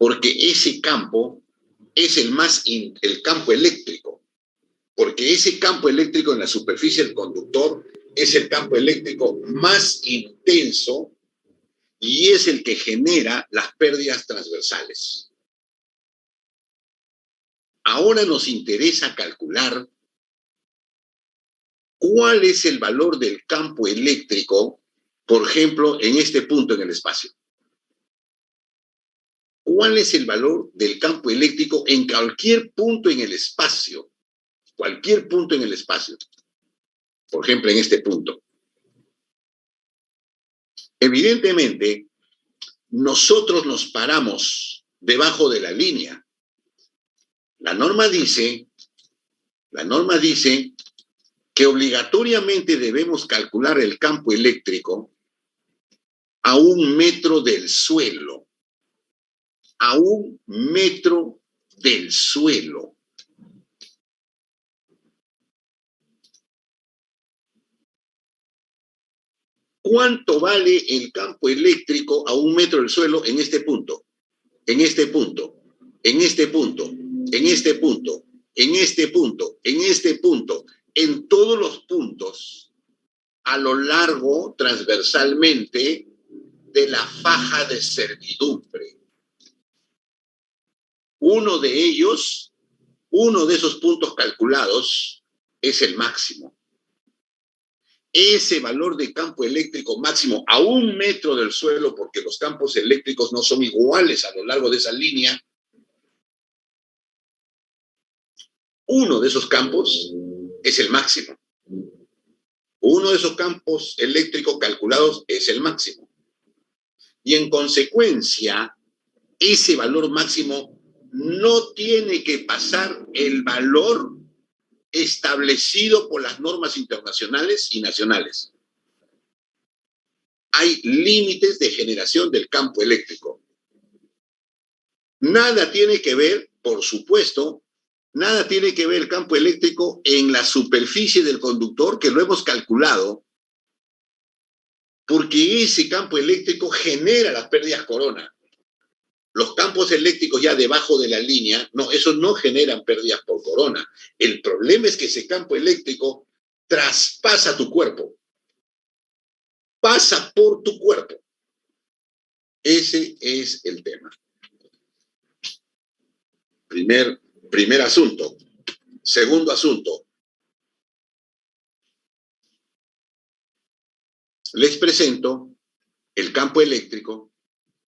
porque ese campo es el campo eléctrico, porque ese campo eléctrico en la superficie del conductor es el campo eléctrico más intenso y es el que genera las pérdidas transversales. Ahora nos interesa calcular cuál es el valor del campo eléctrico, por ejemplo, en este punto en el espacio. ¿Cuál es el valor del campo eléctrico en cualquier punto en el espacio? Cualquier punto en el espacio. Por ejemplo, en este punto. Evidentemente, nosotros nos paramos debajo de la línea. La norma dice que obligatoriamente debemos calcular el campo eléctrico a 1 metro del suelo. A 1 metro del suelo. ¿Cuánto vale el campo eléctrico a 1 metro del suelo en este punto? En este punto, en este punto, en este punto, en este punto, en este punto, en todos los puntos, a lo largo, transversalmente, de la faja de servidumbre. Uno de esos puntos calculados es el máximo. Ese valor de campo eléctrico máximo a 1 metro del suelo, porque los campos eléctricos no son iguales a lo largo de esa línea, uno de esos campos es el máximo. Uno de esos campos eléctricos calculados es el máximo. Y en consecuencia, ese valor máximo no tiene que pasar el valor establecido por las normas internacionales y nacionales. Hay límites de generación del campo eléctrico. Nada tiene que ver, por supuesto, nada tiene que ver el campo eléctrico en la superficie del conductor, que lo hemos calculado, porque ese campo eléctrico genera las pérdidas corona. Los campos eléctricos ya debajo de la línea, no, esos no generan pérdidas por corona. El problema es que ese campo eléctrico traspasa tu cuerpo. Pasa por tu cuerpo. Ese es el tema. Primer asunto. Segundo asunto. Les presento el campo eléctrico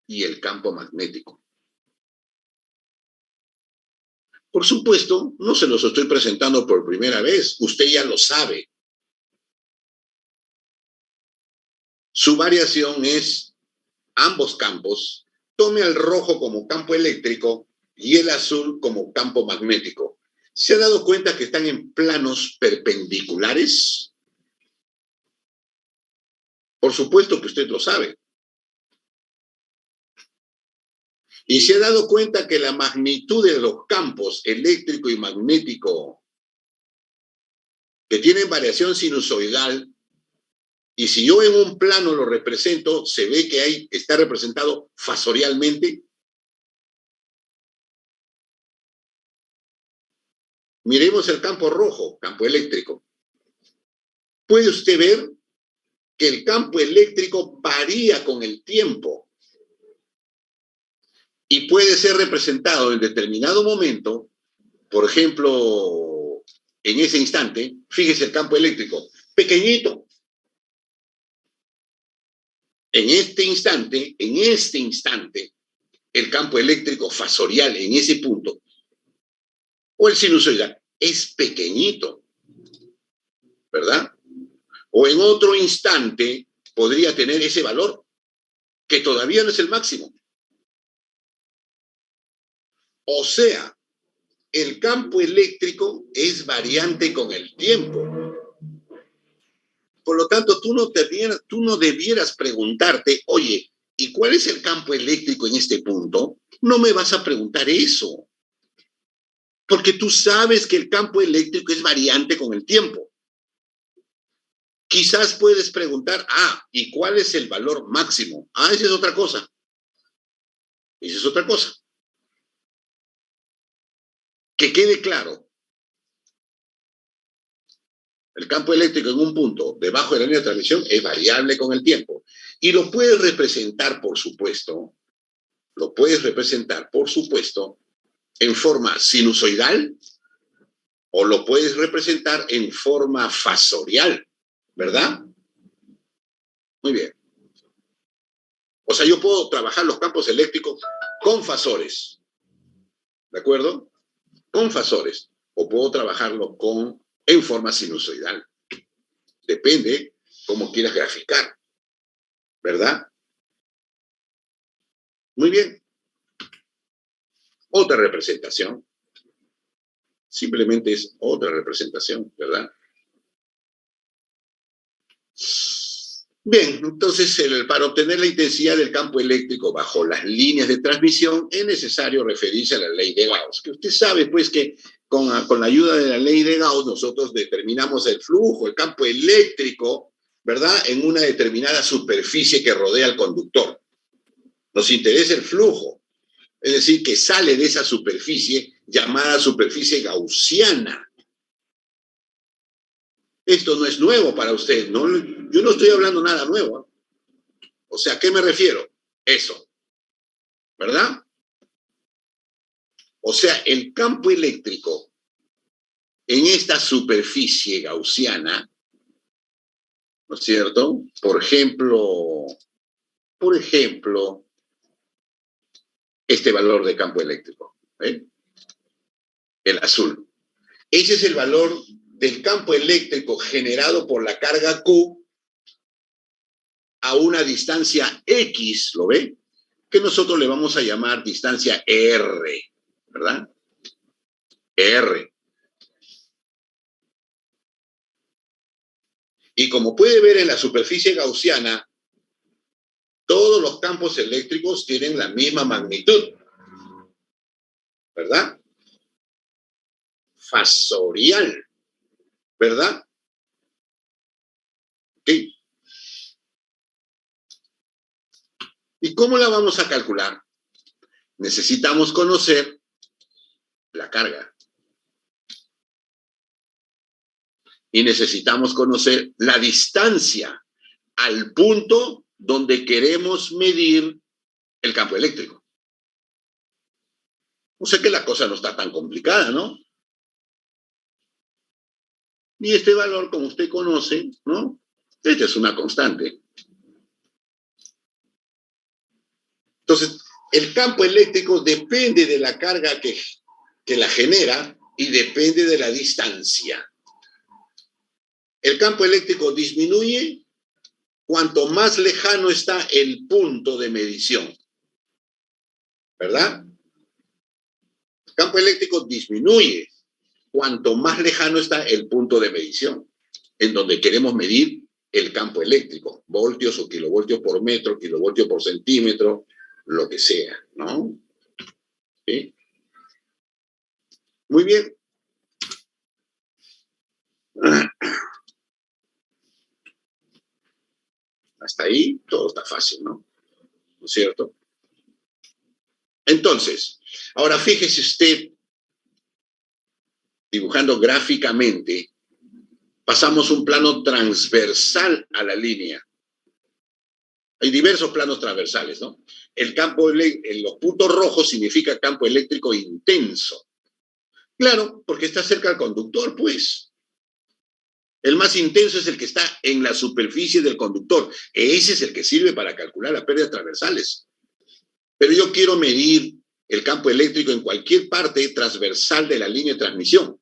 y el campo magnético. Por supuesto, no se los estoy presentando por primera vez. Usted ya lo sabe. Su variación es ambos campos. Tome el rojo como campo eléctrico y el azul como campo magnético. ¿Se ha dado cuenta que están en planos perpendiculares? Por supuesto que usted lo sabe. Y se ha dado cuenta que la magnitud de los campos eléctrico y magnético que tienen variación sinusoidal, y si yo en un plano lo represento, se ve que está representado fasorialmente. Miremos el campo rojo, campo eléctrico. Puede usted ver que el campo eléctrico varía con el tiempo y puede ser representado en determinado momento, por ejemplo, en ese instante, fíjese el campo eléctrico, pequeñito. En este instante, el campo eléctrico fasorial en ese punto, o el sinusoidal, es pequeñito, ¿verdad? O en otro instante podría tener ese valor, que todavía no es el máximo. O sea, el campo eléctrico es variante con el tiempo. Por lo tanto, tú no debieras preguntarte, oye, ¿y cuál es el campo eléctrico en este punto? No me vas a preguntar eso. Porque tú sabes que el campo eléctrico es variante con el tiempo. Quizás puedes preguntar, ¿y cuál es el valor máximo? Esa es otra cosa. Esa es otra cosa. Que quede claro, el campo eléctrico en un punto debajo de la línea de transmisión es variable con el tiempo. Y lo puedes representar, por supuesto, en forma sinusoidal o lo puedes representar en forma fasorial, ¿verdad? Muy bien. O sea, yo puedo trabajar los campos eléctricos con fasores, ¿de acuerdo? Con fasores. O puedo trabajarlo en forma sinusoidal. Depende cómo quieras graficar, ¿verdad? Muy bien. Otra representación. Simplemente es otra representación, ¿verdad? Bien, entonces para obtener la intensidad del campo eléctrico bajo las líneas de transmisión es necesario referirse a la ley de Gauss, que usted sabe pues que con la ayuda de la ley de Gauss nosotros determinamos el flujo, el campo eléctrico, ¿verdad? En una determinada superficie que rodea al conductor. Nos interesa el flujo, es decir, que sale de esa superficie llamada superficie gaussiana. Esto no es nuevo para usted, ¿no? Yo no estoy hablando nada nuevo. O sea, ¿a qué me refiero? Eso, ¿verdad? O sea, el campo eléctrico en esta superficie gaussiana, ¿no es cierto? Por ejemplo, este valor de campo eléctrico, ¿eh? El azul. Ese es el valor del campo eléctrico generado por la carga Q a una distancia X, ¿lo ve? Que nosotros le vamos a llamar distancia R, ¿verdad? R. Y como puede ver en la superficie gaussiana, todos los campos eléctricos tienen la misma magnitud, ¿verdad? Fasorial, ¿verdad? ¿Sí? ¿Y cómo la vamos a calcular? Necesitamos conocer la carga. Y necesitamos conocer la distancia al punto donde queremos medir el campo eléctrico. O sea que la cosa no está tan complicada, ¿no? Y este valor, como usted conoce, ¿no? Esta es una constante. Entonces, el campo eléctrico depende de la carga que la genera y depende de la distancia. El campo eléctrico disminuye cuanto más lejano está el punto de medición, ¿verdad? El campo eléctrico disminuye cuanto más lejano está el punto de medición, en donde queremos medir el campo eléctrico, voltios o kilovoltios por metro, kilovoltios por centímetro, lo que sea, ¿no? ¿Sí? Muy bien. Hasta ahí todo está fácil, ¿no? ¿No es cierto? Entonces, ahora fíjese usted, dibujando gráficamente, pasamos un plano transversal a la línea. Hay diversos planos transversales, ¿no? El campo, en los puntos rojos significa campo eléctrico intenso. Claro, porque está cerca del conductor, pues. El más intenso es el que está en la superficie del conductor. Ese es el que sirve para calcular las pérdidas transversales. Pero yo quiero medir el campo eléctrico en cualquier parte transversal de la línea de transmisión.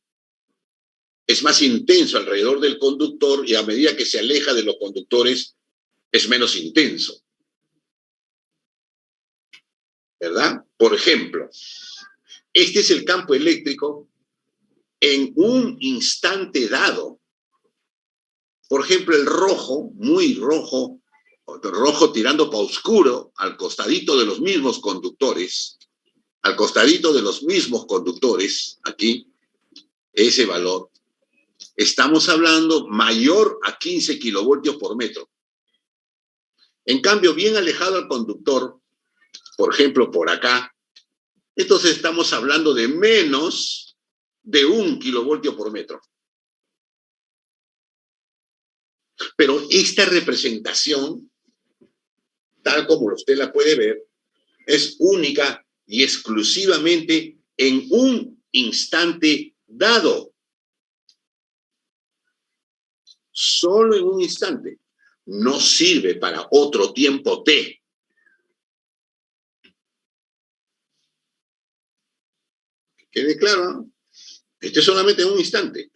Es más intenso alrededor del conductor y a medida que se aleja de los conductores es menos intenso. ¿Verdad? Por ejemplo, este es el campo eléctrico en un instante dado. Por ejemplo, el rojo, muy rojo, tirando para oscuro, al costadito de los mismos conductores, aquí, ese valor, estamos hablando mayor a 15 kilovoltios por metro. En cambio, bien alejado al conductor, por ejemplo, por acá, entonces estamos hablando de menos de 1 kilovoltio por metro. Pero esta representación, tal como usted la puede ver, es única y exclusivamente en un instante dado. Solo en un instante. No sirve para otro tiempo T. ¿Quede claro? ¿No? Este es solamente en un instante.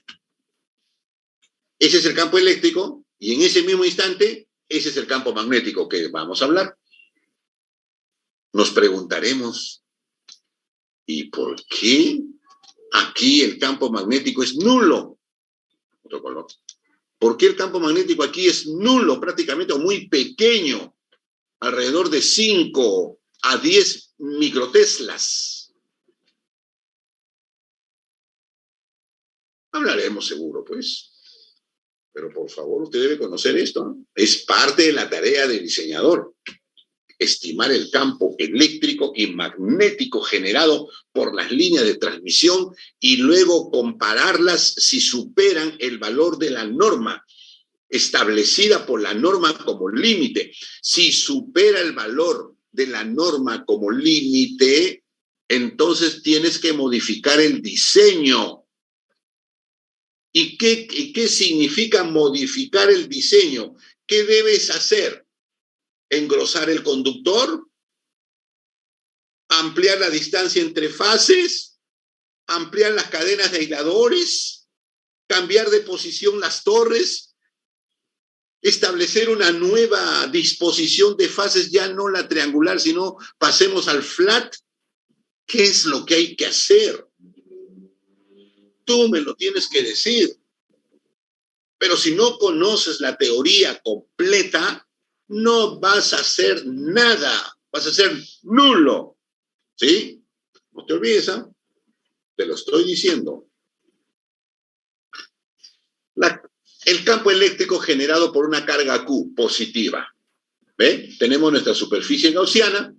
Ese es el campo eléctrico y en ese mismo instante, ese es el campo magnético que vamos a hablar. Nos preguntaremos, ¿y por qué aquí el campo magnético es nulo? Otro color. ¿Por qué el campo magnético aquí es nulo, prácticamente, o muy pequeño? Alrededor de 5 a 10 microteslas. Hablaremos seguro, pues. Pero por favor, usted debe conocer esto, ¿no? Es parte de la tarea del diseñador. Estimar el campo eléctrico y magnético generado por las líneas de transmisión y luego compararlas si superan el valor de la norma establecida por la norma como límite. Si supera el valor de la norma como límite, entonces tienes que modificar el diseño. ¿Y qué significa modificar el diseño? ¿Qué debes hacer? ¿Engrosar el conductor? ¿Ampliar la distancia entre fases? ¿Ampliar las cadenas de aisladores? ¿Cambiar de posición las torres? ¿Establecer una nueva disposición de fases, ya no la triangular, sino pasemos al flat? ¿Qué es lo que hay que hacer? Tú me lo tienes que decir. Pero si no conoces la teoría completa, no vas a hacer nada. Vas a ser nulo. ¿Sí? No te olvides, ¿eh? Te lo estoy diciendo. El campo eléctrico generado por una carga Q positiva. ¿Ve? Tenemos nuestra superficie gaussiana.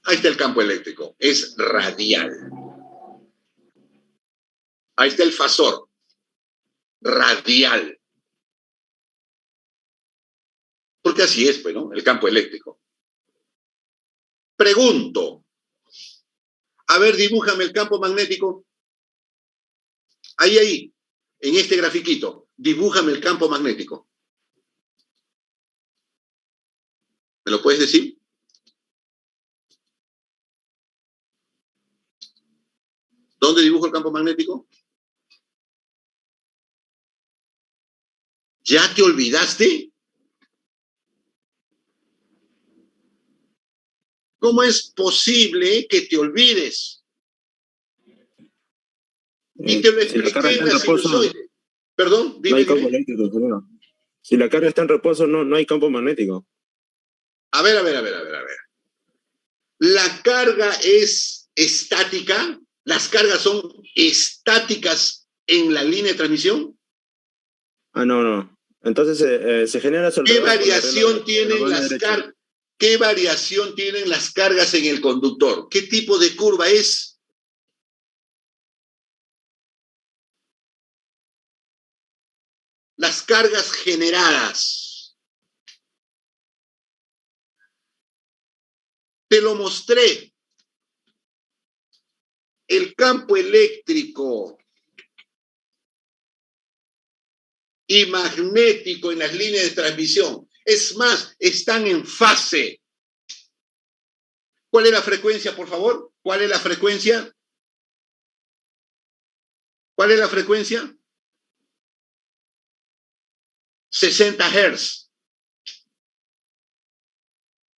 Ahí está el campo eléctrico. Es radial. Ahí está el fasor. Radial. Porque así es, pues, ¿no? El campo eléctrico. Pregunto. A ver, dibújame el campo magnético. Ahí, en este grafiquito. Dibújame el campo magnético. ¿Me lo puedes decir? ¿Dónde dibujo el campo magnético? ¿Ya te olvidaste? ¿Cómo es posible que te olvides? Y te lo expliqué en la sinusoide. Perdón, dime, no hay campo eléctrico, creo. Si la carga está en reposo, no hay campo magnético. A ver. La carga es estática. Las cargas son estáticas en la línea de transmisión. No. Entonces se genera sobre ¿Qué variación tienen las cargas? ¿Qué variación tienen las cargas en el conductor? ¿Qué tipo de curva es? Las cargas generadas. Te lo mostré. El campo eléctrico y magnético en las líneas de transmisión. Es más, están en fase. ¿Cuál es la frecuencia, por favor? ¿Cuál es la frecuencia? ¿Cuál es la frecuencia? 60 Hz.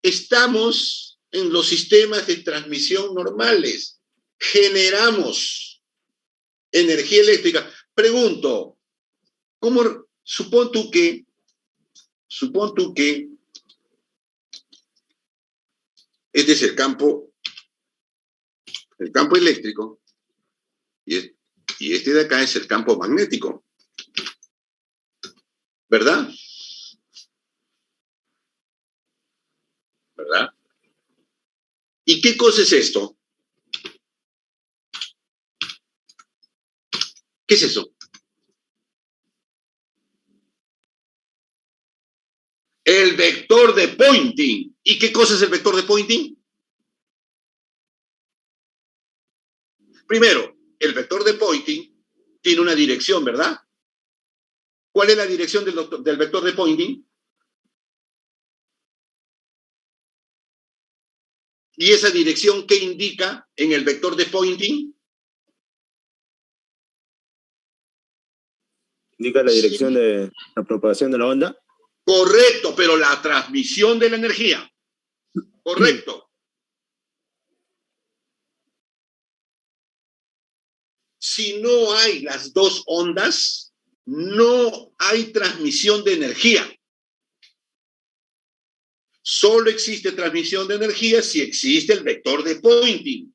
Estamos en los sistemas de transmisión normales. Generamos energía eléctrica. Pregunto, ¿cómo supón tú que este es el campo eléctrico y este de acá es el campo magnético? ¿Verdad? ¿Verdad? ¿Y qué cosa es esto? ¿Qué es eso? El vector de Poynting. ¿Y qué cosa es el vector de Poynting? Primero, el vector de Poynting tiene una dirección, ¿verdad? ¿Cuál es la dirección del vector de Poynting? ¿Y esa dirección qué indica en el vector de Poynting? Indica la dirección de la propagación de la onda. Correcto, pero la transmisión de la energía. Correcto. Si no hay las dos ondas, no hay transmisión de energía. Solo existe transmisión de energía si existe el vector de Poynting.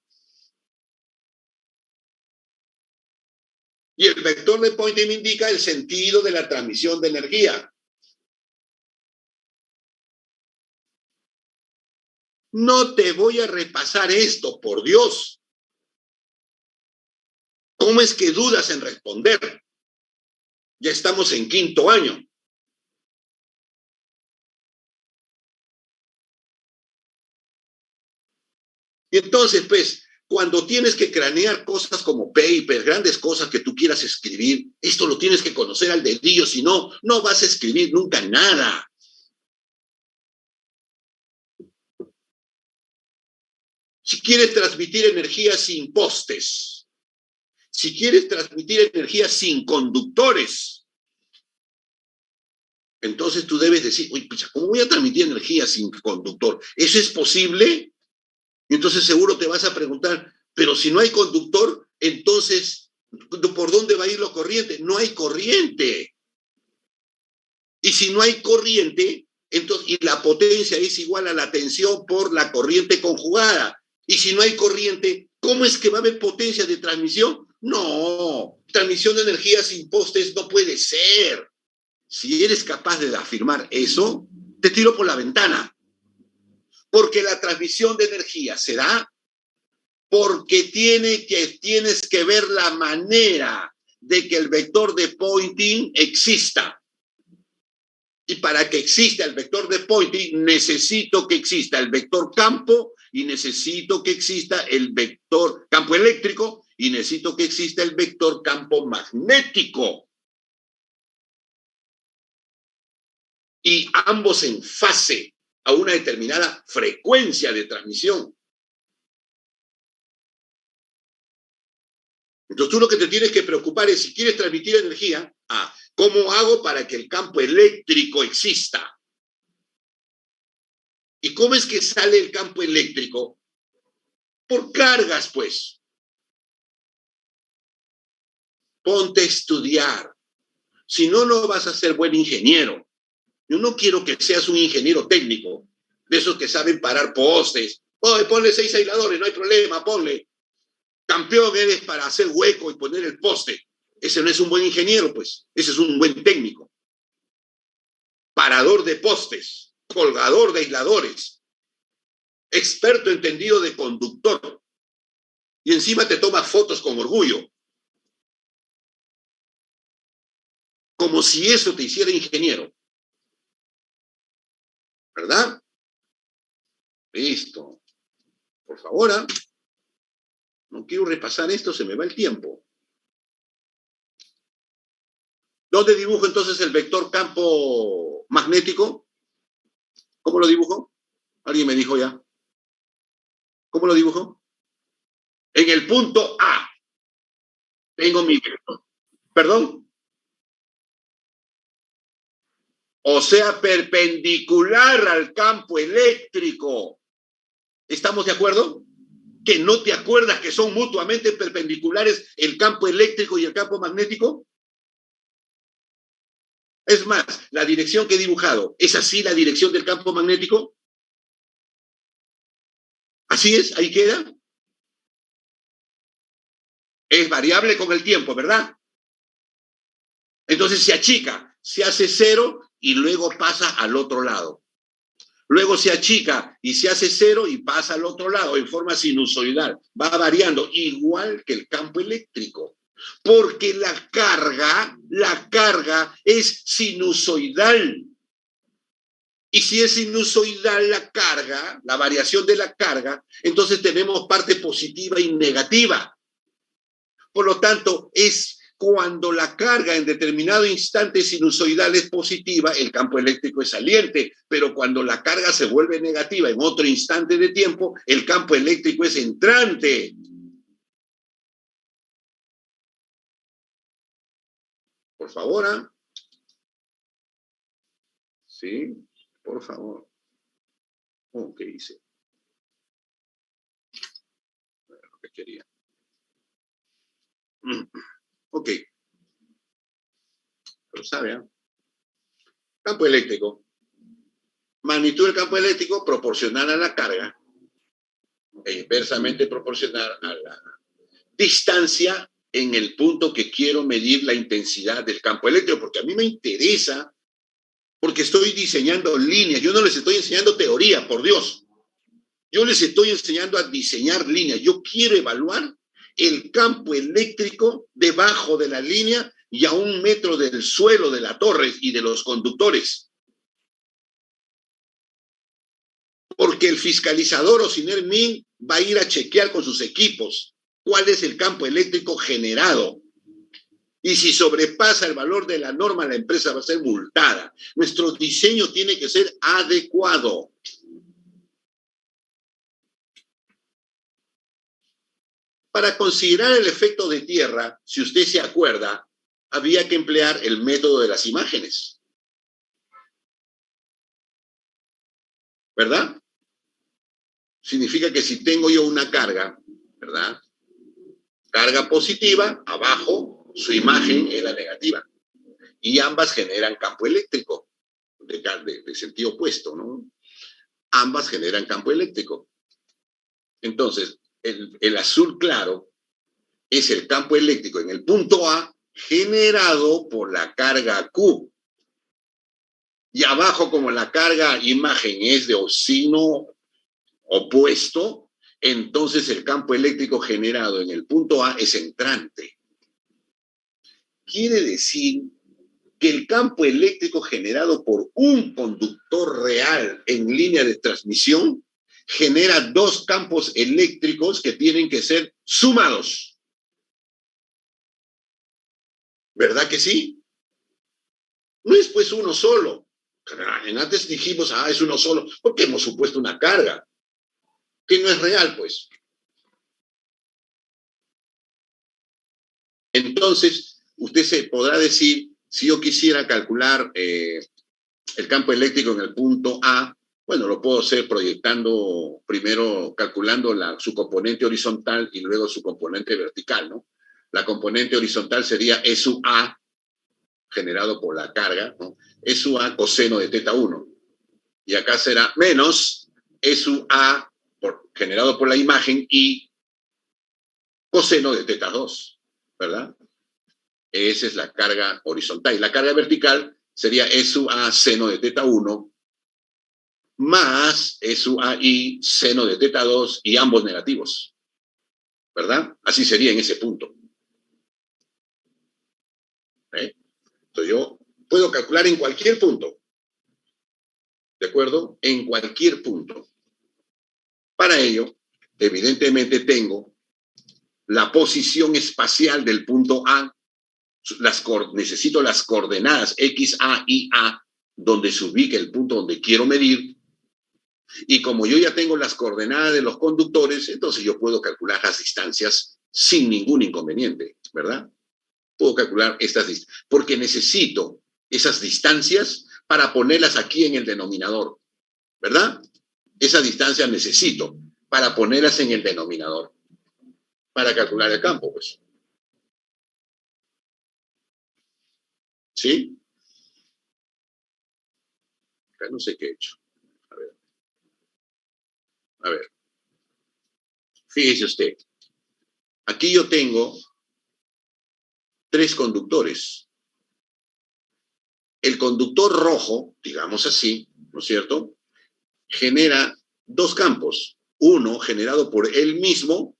Y el vector de Poynting indica el sentido de la transmisión de energía. No te voy a repasar esto, por Dios. ¿Cómo es que dudas en responder? Ya estamos en quinto año. Y entonces, pues, cuando tienes que cranear cosas como papers, grandes cosas que tú quieras escribir, esto lo tienes que conocer al dedillo, si no, no vas a escribir nunca nada. Si quieres transmitir energía sin postes, si quieres transmitir energía sin conductores, entonces tú debes decir, uy, pucha, ¿cómo voy a transmitir energía sin conductor? ¿Eso es posible? Y entonces seguro te vas a preguntar, pero si no hay conductor, entonces, ¿por dónde va a ir la corriente? No hay corriente. Y si no hay corriente, entonces, y la potencia es igual a la tensión por la corriente conjugada. Y si no hay corriente, ¿cómo es que va a haber potencia de transmisión? No, transmisión de energía sin postes no puede ser. Si eres capaz de afirmar eso, te tiro por la ventana. Porque la transmisión de energía se da porque tienes que ver la manera de que el vector de Poynting exista. Y para que exista el vector de Poynting, necesito que exista el vector campo y necesito que exista el vector campo eléctrico y necesito que exista el vector campo magnético. Y ambos en fase a una determinada frecuencia de transmisión. Entonces tú lo que te tienes que preocupar es, si quieres transmitir energía, ¿cómo hago para que el campo eléctrico exista? ¿Y cómo es que sale el campo eléctrico? Por cargas, pues. Ponte a estudiar. Si no, no vas a ser buen ingeniero. Yo no quiero que seas un ingeniero técnico, de esos que saben parar postes. Oye, ponle 6 aisladores, no hay problema, ponle. Campeón eres para hacer hueco y poner el poste. Ese no es un buen ingeniero, pues. Ese es un buen técnico. Parador de postes, colgador de aisladores, experto entendido de conductor. Y encima te toma fotos con orgullo. Como si eso te hiciera ingeniero. ¿Verdad? Listo. Por favor, no quiero repasar esto, se me va el tiempo. ¿Dónde dibujo entonces el vector campo magnético? ¿Cómo lo dibujo? Alguien me dijo ya. ¿Cómo lo dibujo? En el punto A. Tengo mi vector. ¿Perdón? O sea, perpendicular al campo eléctrico. ¿Estamos de acuerdo? ¿Que no te acuerdas que son mutuamente perpendiculares el campo eléctrico y el campo magnético? Es más, la dirección que he dibujado, ¿es así la dirección del campo magnético? ¿Así es? ¿Ahí queda? Es variable con el tiempo, ¿verdad? Entonces se achica, se hace 0 y luego pasa al otro lado. Luego se achica y se hace 0 y pasa al otro lado en forma sinusoidal. Va variando, igual que el campo eléctrico. Porque la carga es sinusoidal. Y si es sinusoidal la carga, la variación de la carga, entonces tenemos parte positiva y negativa. Por lo tanto, es cuando la carga en determinado instante sinusoidal es positiva, el campo eléctrico es saliente, pero cuando la carga se vuelve negativa en otro instante de tiempo, el campo eléctrico es entrante. Por favor, ¿ah? Sí, por favor. Oh, ¿qué hice? Lo que quería. Ok. Pero sabe, ¿eh? Campo eléctrico. Magnitud del campo eléctrico proporcional a la carga e inversamente proporcional a la distancia en el punto que quiero medir la intensidad del campo eléctrico, porque a mí me interesa, porque estoy diseñando líneas. Yo no les estoy enseñando teoría, por Dios. Yo les estoy enseñando a diseñar líneas. Yo quiero evaluar el campo eléctrico debajo de la línea y a 1 metro del suelo de la torre y de los conductores. Porque el fiscalizador Osiner Min va a ir a chequear con sus equipos cuál es el campo eléctrico generado. Y si sobrepasa el valor de la norma, la empresa va a ser multada. Nuestro diseño tiene que ser adecuado. Para considerar el efecto de tierra, si usted se acuerda, había que emplear el método de las imágenes. ¿Verdad? Significa que si tengo yo una carga, ¿verdad? Carga positiva, abajo, su imagen es la negativa. Y ambas generan campo eléctrico, de sentido opuesto, ¿no? Ambas generan campo eléctrico. Entonces, el azul claro es el campo eléctrico en el punto A generado por la carga Q. Y abajo, como la carga imagen es de signo opuesto, entonces el campo eléctrico generado en el punto A es entrante. Quiere decir que el campo eléctrico generado por un conductor real en línea de transmisión genera 2 campos eléctricos que tienen que ser sumados. ¿Verdad que sí? No es pues uno solo. Antes dijimos, es uno solo, porque hemos supuesto una carga que no es real, pues. Entonces, usted se podrá decir, si yo quisiera calcular el campo eléctrico en el punto A, bueno, lo puedo hacer proyectando, primero calculando su componente horizontal y luego su componente vertical, ¿no? La componente horizontal sería E sub A, generado por la carga, ¿no? E sub A coseno de teta 1. Y acá será menos E sub A generado por la imagen y coseno de teta 2, ¿verdad? Esa es la carga horizontal. Y la carga vertical sería E sub A seno de teta 1 más E sub A y seno de teta 2 y ambos negativos, ¿verdad? Así sería en ese punto. Entonces yo puedo calcular en cualquier punto, ¿de acuerdo? En cualquier punto. Para ello, evidentemente tengo la posición espacial del punto A, necesito las coordenadas X, A y A, donde se ubica el punto donde quiero medir. Y como yo ya tengo las coordenadas de los conductores, entonces yo puedo calcular las distancias sin ningún inconveniente, ¿verdad? Puedo calcular estas distancias, porque necesito esas distancias para ponerlas aquí en el denominador, ¿verdad? Esa distancia necesito para ponerlas en el denominador, para calcular el campo, pues. ¿Sí? Acá no sé qué he hecho. A ver. Fíjese usted. Aquí yo tengo 3 conductores. El conductor rojo, digamos así, ¿no es cierto?, genera 2 campos. Uno generado por él mismo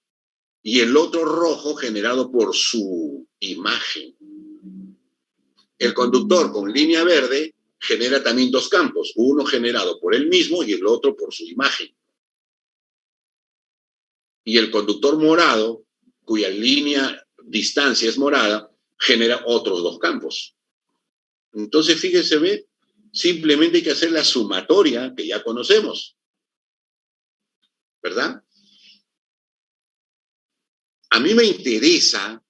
y el otro rojo generado por su imagen. El conductor con línea verde genera también dos campos, uno generado por él mismo y el otro por su imagen. Y el conductor morado, cuya distancia es morada, genera otros dos campos. Entonces, fíjense, ve, simplemente hay que hacer la sumatoria que ya conocemos, ¿verdad? A mí me interesa,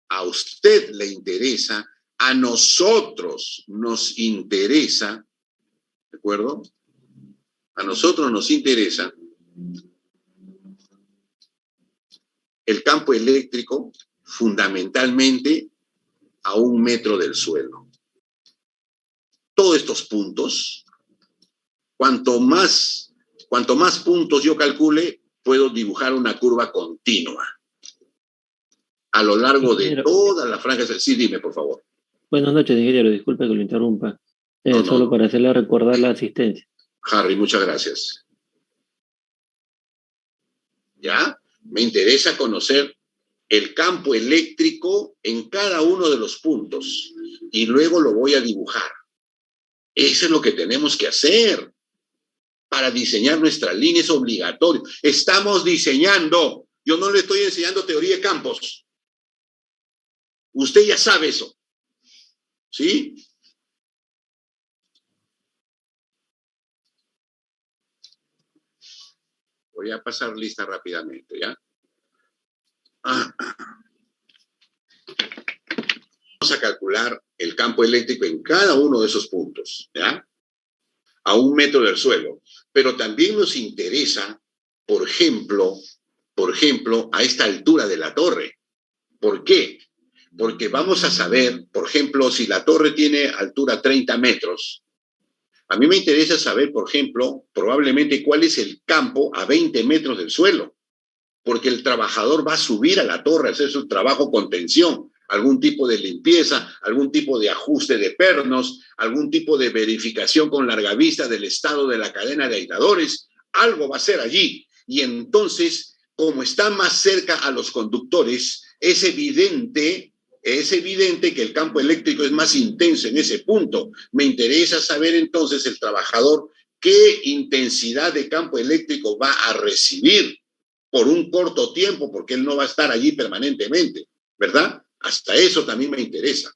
a usted le interesa, a nosotros nos interesa, ¿de acuerdo? A nosotros nos interesa el campo eléctrico fundamentalmente a 1 metro del suelo. Todos estos puntos, cuanto más puntos yo calcule, puedo dibujar una curva continua a lo largo de toda la franja. Sí, dime, por favor. Buenas noches, ingeniero. Disculpe que lo interrumpa. Solo para hacerle recordar la asistencia. Harry, muchas gracias. ¿Ya? Me interesa conocer el campo eléctrico en cada uno de los puntos y luego lo voy a dibujar. Eso es lo que tenemos que hacer para diseñar nuestra línea. Es obligatorio. Estamos diseñando. Yo no le estoy enseñando teoría de campos. Usted ya sabe eso. ¿Sí? Voy a pasar lista rápidamente, ¿ya? Vamos a calcular el campo eléctrico en cada uno de esos puntos, ¿ya? A 1 metro del suelo. Pero también nos interesa, por ejemplo, a esta altura de la torre. ¿Por qué? Porque vamos a saber, por ejemplo, si la torre tiene altura 30 metros, a mí me interesa saber, por ejemplo, probablemente cuál es el campo a 20 metros del suelo, porque el trabajador va a subir a la torre a hacer su trabajo con tensión, algún tipo de limpieza, algún tipo de ajuste de pernos, algún tipo de verificación con larga vista del estado de la cadena de aisladores, algo va a ser allí. Y entonces, como está más cerca a los conductores, es evidente que el campo eléctrico es más intenso en ese punto. Me interesa saber entonces el trabajador qué intensidad de campo eléctrico va a recibir por un corto tiempo, porque él no va a estar allí permanentemente, ¿verdad? Hasta eso también me interesa.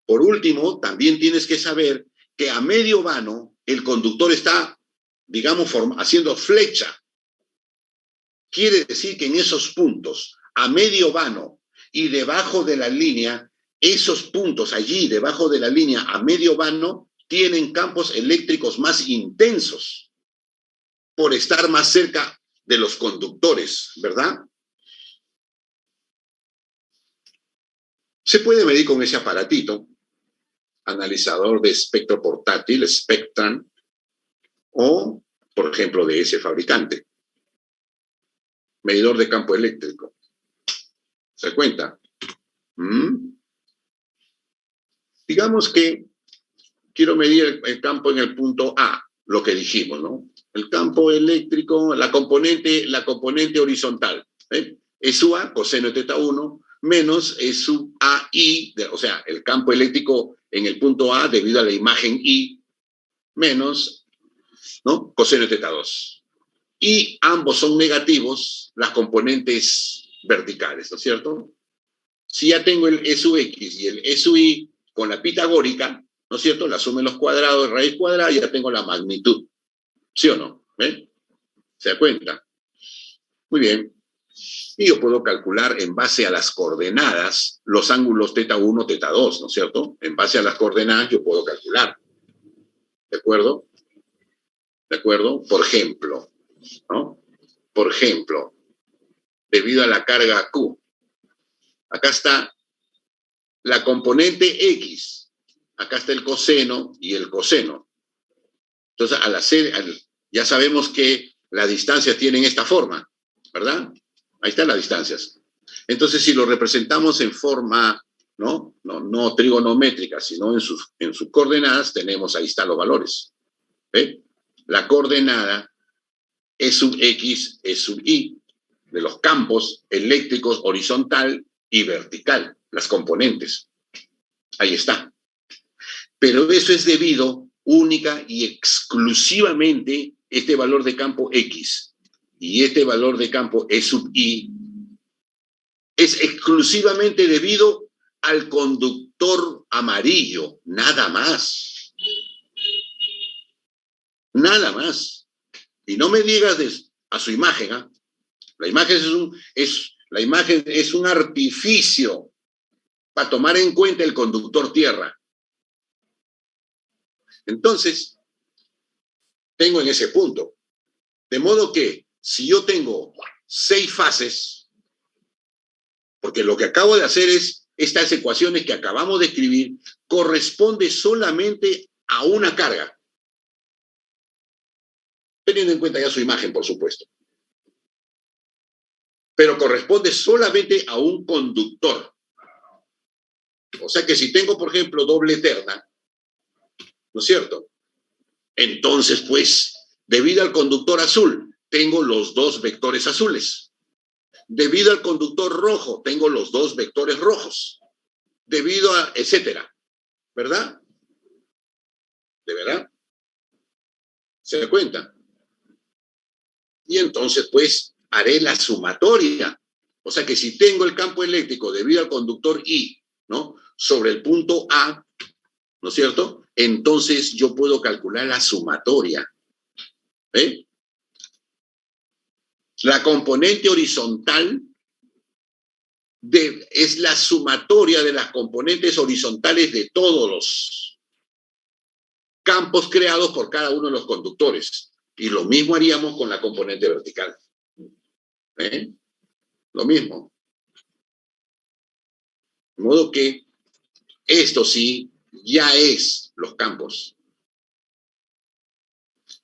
Por último, también tienes que saber que a medio vano el conductor está, digamos, haciendo flecha. Quiere decir que en esos puntos, a medio vano y debajo de la línea, esos puntos allí, debajo de la línea, a medio vano, tienen campos eléctricos más intensos por estar más cerca de los conductores, ¿verdad? Se puede medir con ese aparatito, analizador de espectro portátil, Spectran, o, por ejemplo, de ese fabricante. Medidor de campo eléctrico. ¿Se da cuenta? Digamos que quiero medir el campo en el punto A, lo que dijimos, ¿no? El campo eléctrico, la componente horizontal, ¿eh? E sub A, coseno de teta 1, menos E sub A I, o sea, el campo eléctrico en el punto A debido a la imagen I, menos, ¿no? Coseno de teta 2. Y ambos son negativos, las componentes verticales, ¿no es cierto? Si ya tengo el E sub X y el E sub Y con la pitagórica, ¿no es cierto? La suma de los cuadrados, raíz cuadrada, y ya tengo la magnitud. ¿Sí o no? ¿Ven? ¿Se da cuenta? Muy bien. Y yo puedo calcular en base a las coordenadas los ángulos teta 1, teta 2, ¿no es cierto? En base a las coordenadas yo puedo calcular. ¿De acuerdo? ¿De acuerdo? Por ejemplo, ¿no? Por ejemplo, debido a la carga Q, acá está la componente X, acá está el coseno y el coseno. Entonces, ya sabemos que las distancias tienen esta forma, ¿verdad? Ahí están las distancias. Entonces, si lo representamos en forma, no trigonométrica, sino en sus coordenadas, ahí están los valores. ¿Ve? La coordenada E sub X, E sub Y. de los campos eléctricos horizontal y vertical, las componentes. Ahí está. Pero eso es debido única y exclusivamente este valor de campo X y este valor de campo E sub I es exclusivamente debido al conductor amarillo, nada más. Nada más. Y no me digas a su imagen, ¿eh? La imagen es un artificio para tomar en cuenta el conductor tierra. Entonces, tengo en ese punto. De modo que, si yo tengo 6 fases, porque lo que acabo de hacer es, estas ecuaciones que acabamos de escribir, corresponde solamente a una carga. Teniendo en cuenta ya su imagen, por supuesto. Pero corresponde solamente a un conductor. O sea que si tengo, por ejemplo, doble terna, ¿no es cierto? Entonces, pues, debido al conductor azul, tengo los 2 vectores azules. Debido al conductor rojo, tengo los 2 vectores rojos. Debido a, etcétera. ¿Verdad? ¿De verdad? ¿Se da cuenta? Y entonces, pues, haré la sumatoria. O sea que si tengo el campo eléctrico debido al conductor I, ¿no?, sobre el punto A, ¿no es cierto? Entonces yo puedo calcular la sumatoria. ¿Eh? La componente horizontal es la sumatoria de las componentes horizontales de todos los campos creados por cada uno de los conductores. Y lo mismo haríamos con la componente vertical. ¿Eh? Lo mismo. De modo que esto sí ya es los campos.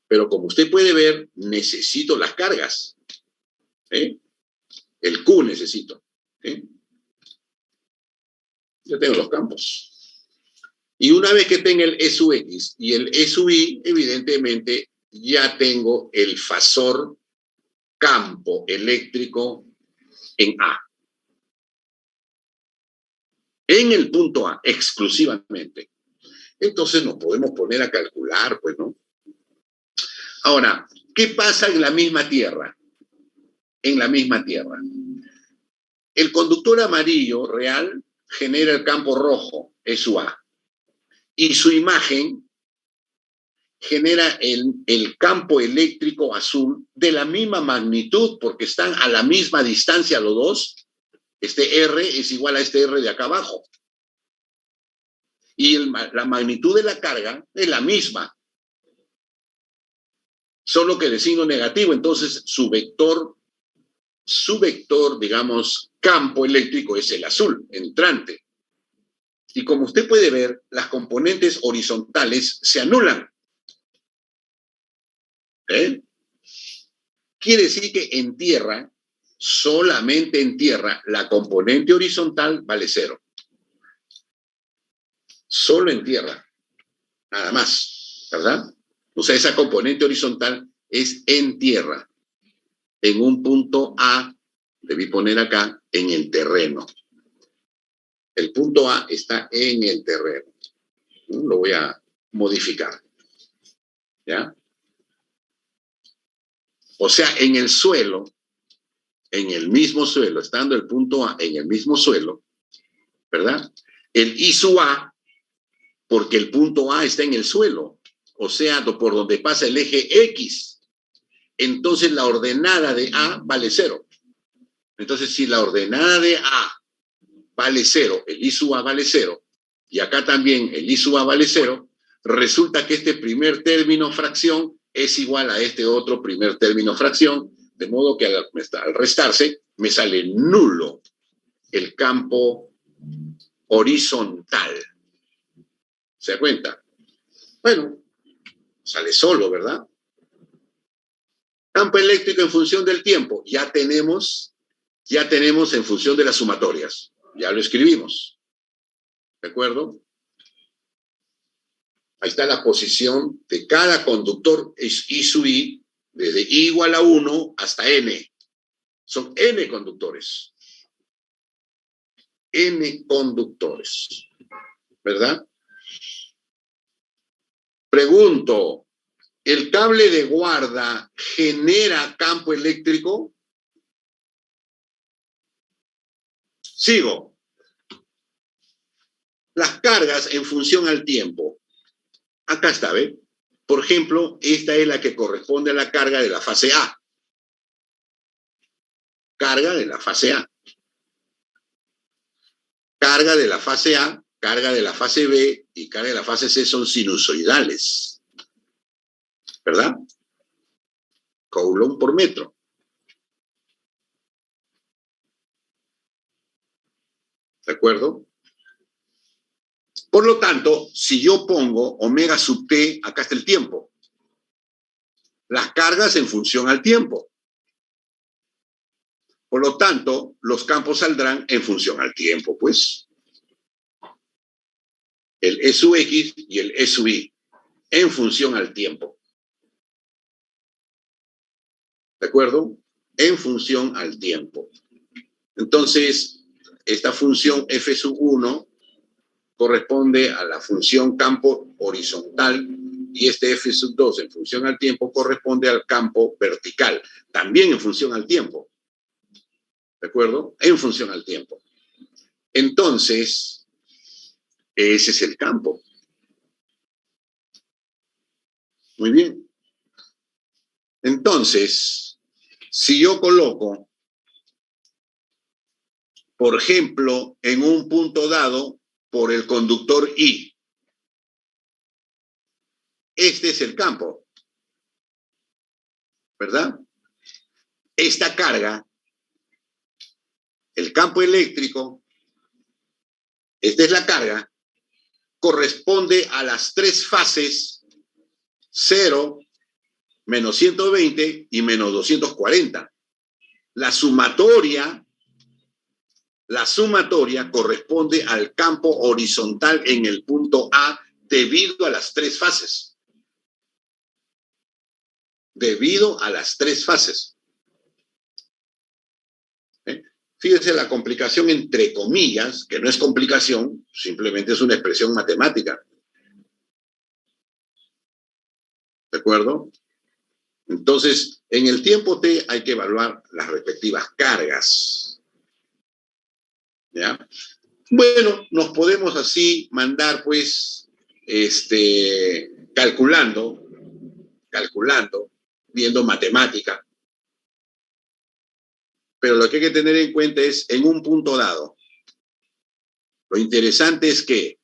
Pero como usted puede ver, necesito las cargas. ¿Eh? El Q necesito. ¿Eh? Yo tengo los campos. Y una vez que tenga el E sub X y el E sub Y, evidentemente ya tengo el fasor campo eléctrico en A. En el punto A, exclusivamente. Entonces nos podemos poner a calcular, pues, ¿no? Ahora, ¿qué pasa en la misma Tierra? En la misma Tierra. El conductor amarillo real genera el campo rojo, es su A. Y su imagen genera el campo eléctrico azul de la misma magnitud, porque están a la misma distancia los dos. Este R es igual a este R de acá abajo. Y la magnitud de la carga es la misma, solo que de signo negativo. Entonces su vector, digamos, campo eléctrico es el azul, entrante. Y como usted puede ver, las componentes horizontales se anulan. ¿Eh? Quiere decir que en tierra, solamente en tierra, la componente horizontal vale 0. Solo en tierra, nada más, ¿verdad? O sea, esa componente horizontal es en tierra, en un punto A, debí poner acá, en el terreno. El punto A está en el terreno. Lo voy a modificar. ¿Ya? O sea, en el suelo, en el mismo suelo, estando el punto A en el mismo suelo, ¿verdad? El I sub A, porque el punto A está en el suelo, o sea, por donde pasa el eje X. Entonces la ordenada de A vale 0. Entonces, si la ordenada de A vale 0, el I sub A vale 0, y acá también el I sub A vale 0, resulta que este primer término fracción es igual a este otro primer término fracción, de modo que al restarse me sale nulo el campo horizontal. ¿Se da cuenta? Bueno, sale solo, ¿verdad? Campo eléctrico en función del tiempo. Ya tenemos en función de las sumatorias. Ya lo escribimos. ¿De acuerdo? Ahí está la posición de cada conductor I sub I, desde I igual a 1 hasta N. Son N conductores. N conductores. ¿Verdad? Pregunto, ¿el cable de guarda genera campo eléctrico? Sigo. Las cargas en función al tiempo. Acá está, ¿ve? Por ejemplo, esta es la que corresponde a la carga de la fase A. Carga de la fase A. Carga de la fase A, carga de la fase B y carga de la fase C son sinusoidales. ¿Verdad? Coulomb por metro. ¿De acuerdo? Por lo tanto, si yo pongo omega sub t, acá está el tiempo. Las cargas en función al tiempo. Por lo tanto, los campos saldrán en función al tiempo, pues. El E sub X y el E sub Y, en función al tiempo. ¿De acuerdo? En función al tiempo. Entonces, esta función F sub 1 corresponde a la función campo horizontal y este F sub 2 en función al tiempo corresponde al campo vertical, también en función al tiempo. ¿De acuerdo? En función al tiempo. Entonces, ese es el campo. Muy bien. Entonces, si yo coloco, por ejemplo, en un punto dado por el conductor I, este es el campo, ¿verdad? Esta carga, el campo eléctrico, esta es la carga, corresponde a las tres fases 0, menos 120 y menos 240. La sumatoria corresponde al campo horizontal en el punto A debido a las tres fases. Debido a las tres fases. Fíjense la complicación entre comillas, que no es complicación, simplemente es una expresión matemática. ¿De acuerdo? Entonces, en el tiempo T hay que evaluar las respectivas cargas. ¿Ya? Bueno, nos podemos así mandar, pues, calculando, viendo matemática. Pero lo que hay que tener en cuenta es en un punto dado. Lo interesante es que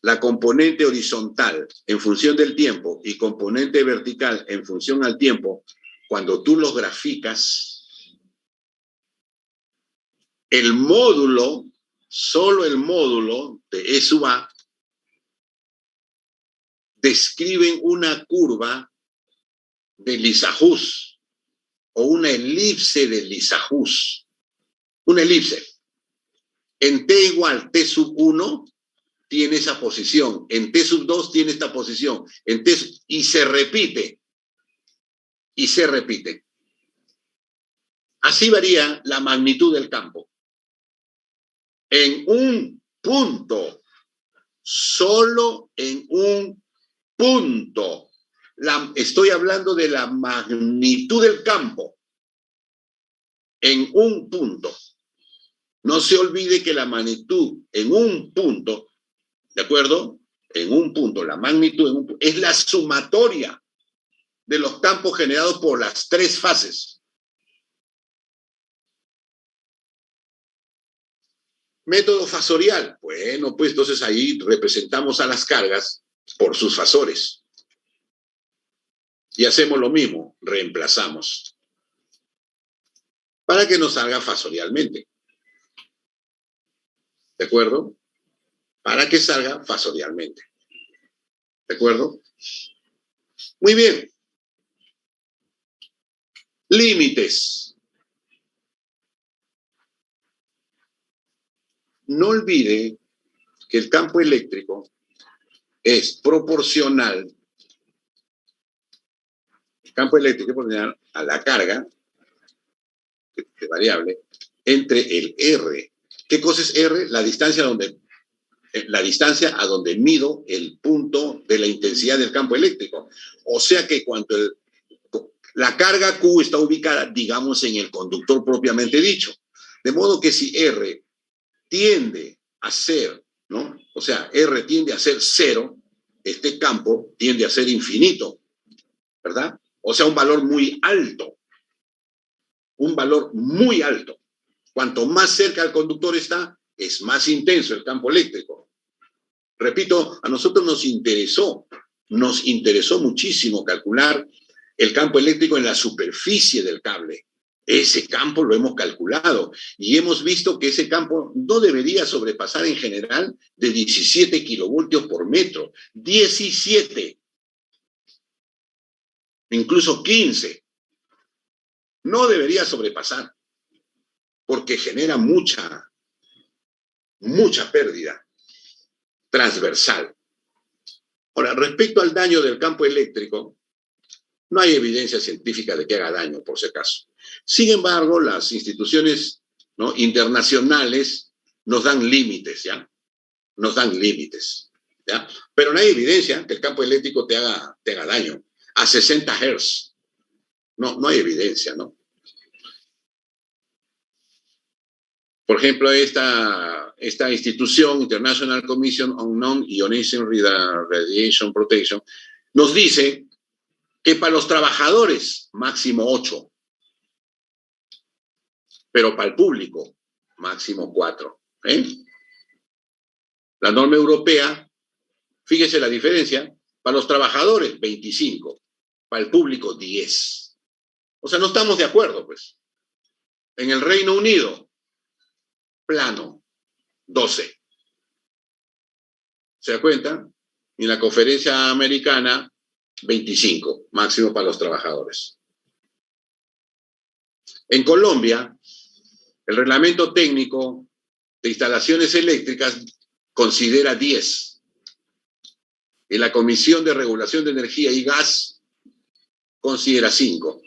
la componente horizontal en función del tiempo y componente vertical en función al tiempo, cuando tú los graficas, el módulo, solo el módulo de E sub A, describen una curva de Lissajous o una elipse de Lissajous. Una elipse. En T igual T sub 1 tiene esa posición, en T sub 2 tiene esta posición, y se repite. Y se repite. Así varía la magnitud del campo. En un punto, solo en un punto. Estoy hablando de la magnitud del campo. En un punto. No se olvide que la magnitud en un punto, ¿de acuerdo? En un punto, la magnitud en un punto, es la sumatoria de los campos generados por las tres fases. Método fasorial. Bueno, pues entonces ahí representamos a las cargas por sus fasores. Y hacemos lo mismo, reemplazamos. Para que nos salga fasorialmente. ¿De acuerdo? Para que salga fasorialmente. ¿De acuerdo? Muy bien. Límites. No olvide que el campo eléctrico es proporcional. El campo eléctrico es proporcional a la carga que variable, entre el R. ¿Qué cosa es R? La distancia a donde mido el punto de la intensidad del campo eléctrico. O sea que cuando la carga Q está ubicada, digamos, en el conductor propiamente dicho. De modo que si R tiende a ser, ¿no? O sea, R tiende a ser 0, este campo tiende a ser infinito, ¿verdad? O sea, un valor muy alto. Un valor muy alto. Cuanto más cerca al conductor está, es más intenso el campo eléctrico. Repito, a nosotros nos interesó muchísimo calcular el campo eléctrico en la superficie del cable. Ese campo lo hemos calculado y hemos visto que ese campo no debería sobrepasar en general de 17 kilovoltios por metro. 17. Incluso 15. No debería sobrepasar porque genera mucha pérdida transversal. Ahora, respecto al daño del campo eléctrico, no hay evidencia científica de que haga daño, por si acaso. Sin embargo, las instituciones, ¿no?, internacionales nos dan límites, ¿ya? Nos dan límites, ¿ya? Pero no hay evidencia que el campo eléctrico te haga daño. A 60 Hz. No hay evidencia, ¿no? Por ejemplo, esta institución, International Commission on Non-Ionizing Radiation Protection, nos dice que para los trabajadores, máximo 8, pero para el público, máximo 4. La norma europea, fíjese la diferencia, para los trabajadores, 25, para el público, 10. O sea, no estamos de acuerdo, pues. En el Reino Unido, plano, 12. ¿Se da cuenta? En la conferencia americana, 25, máximo para los trabajadores. En Colombia, el reglamento técnico de instalaciones eléctricas considera 10. Y la Comisión de Regulación de Energía y Gas considera 5.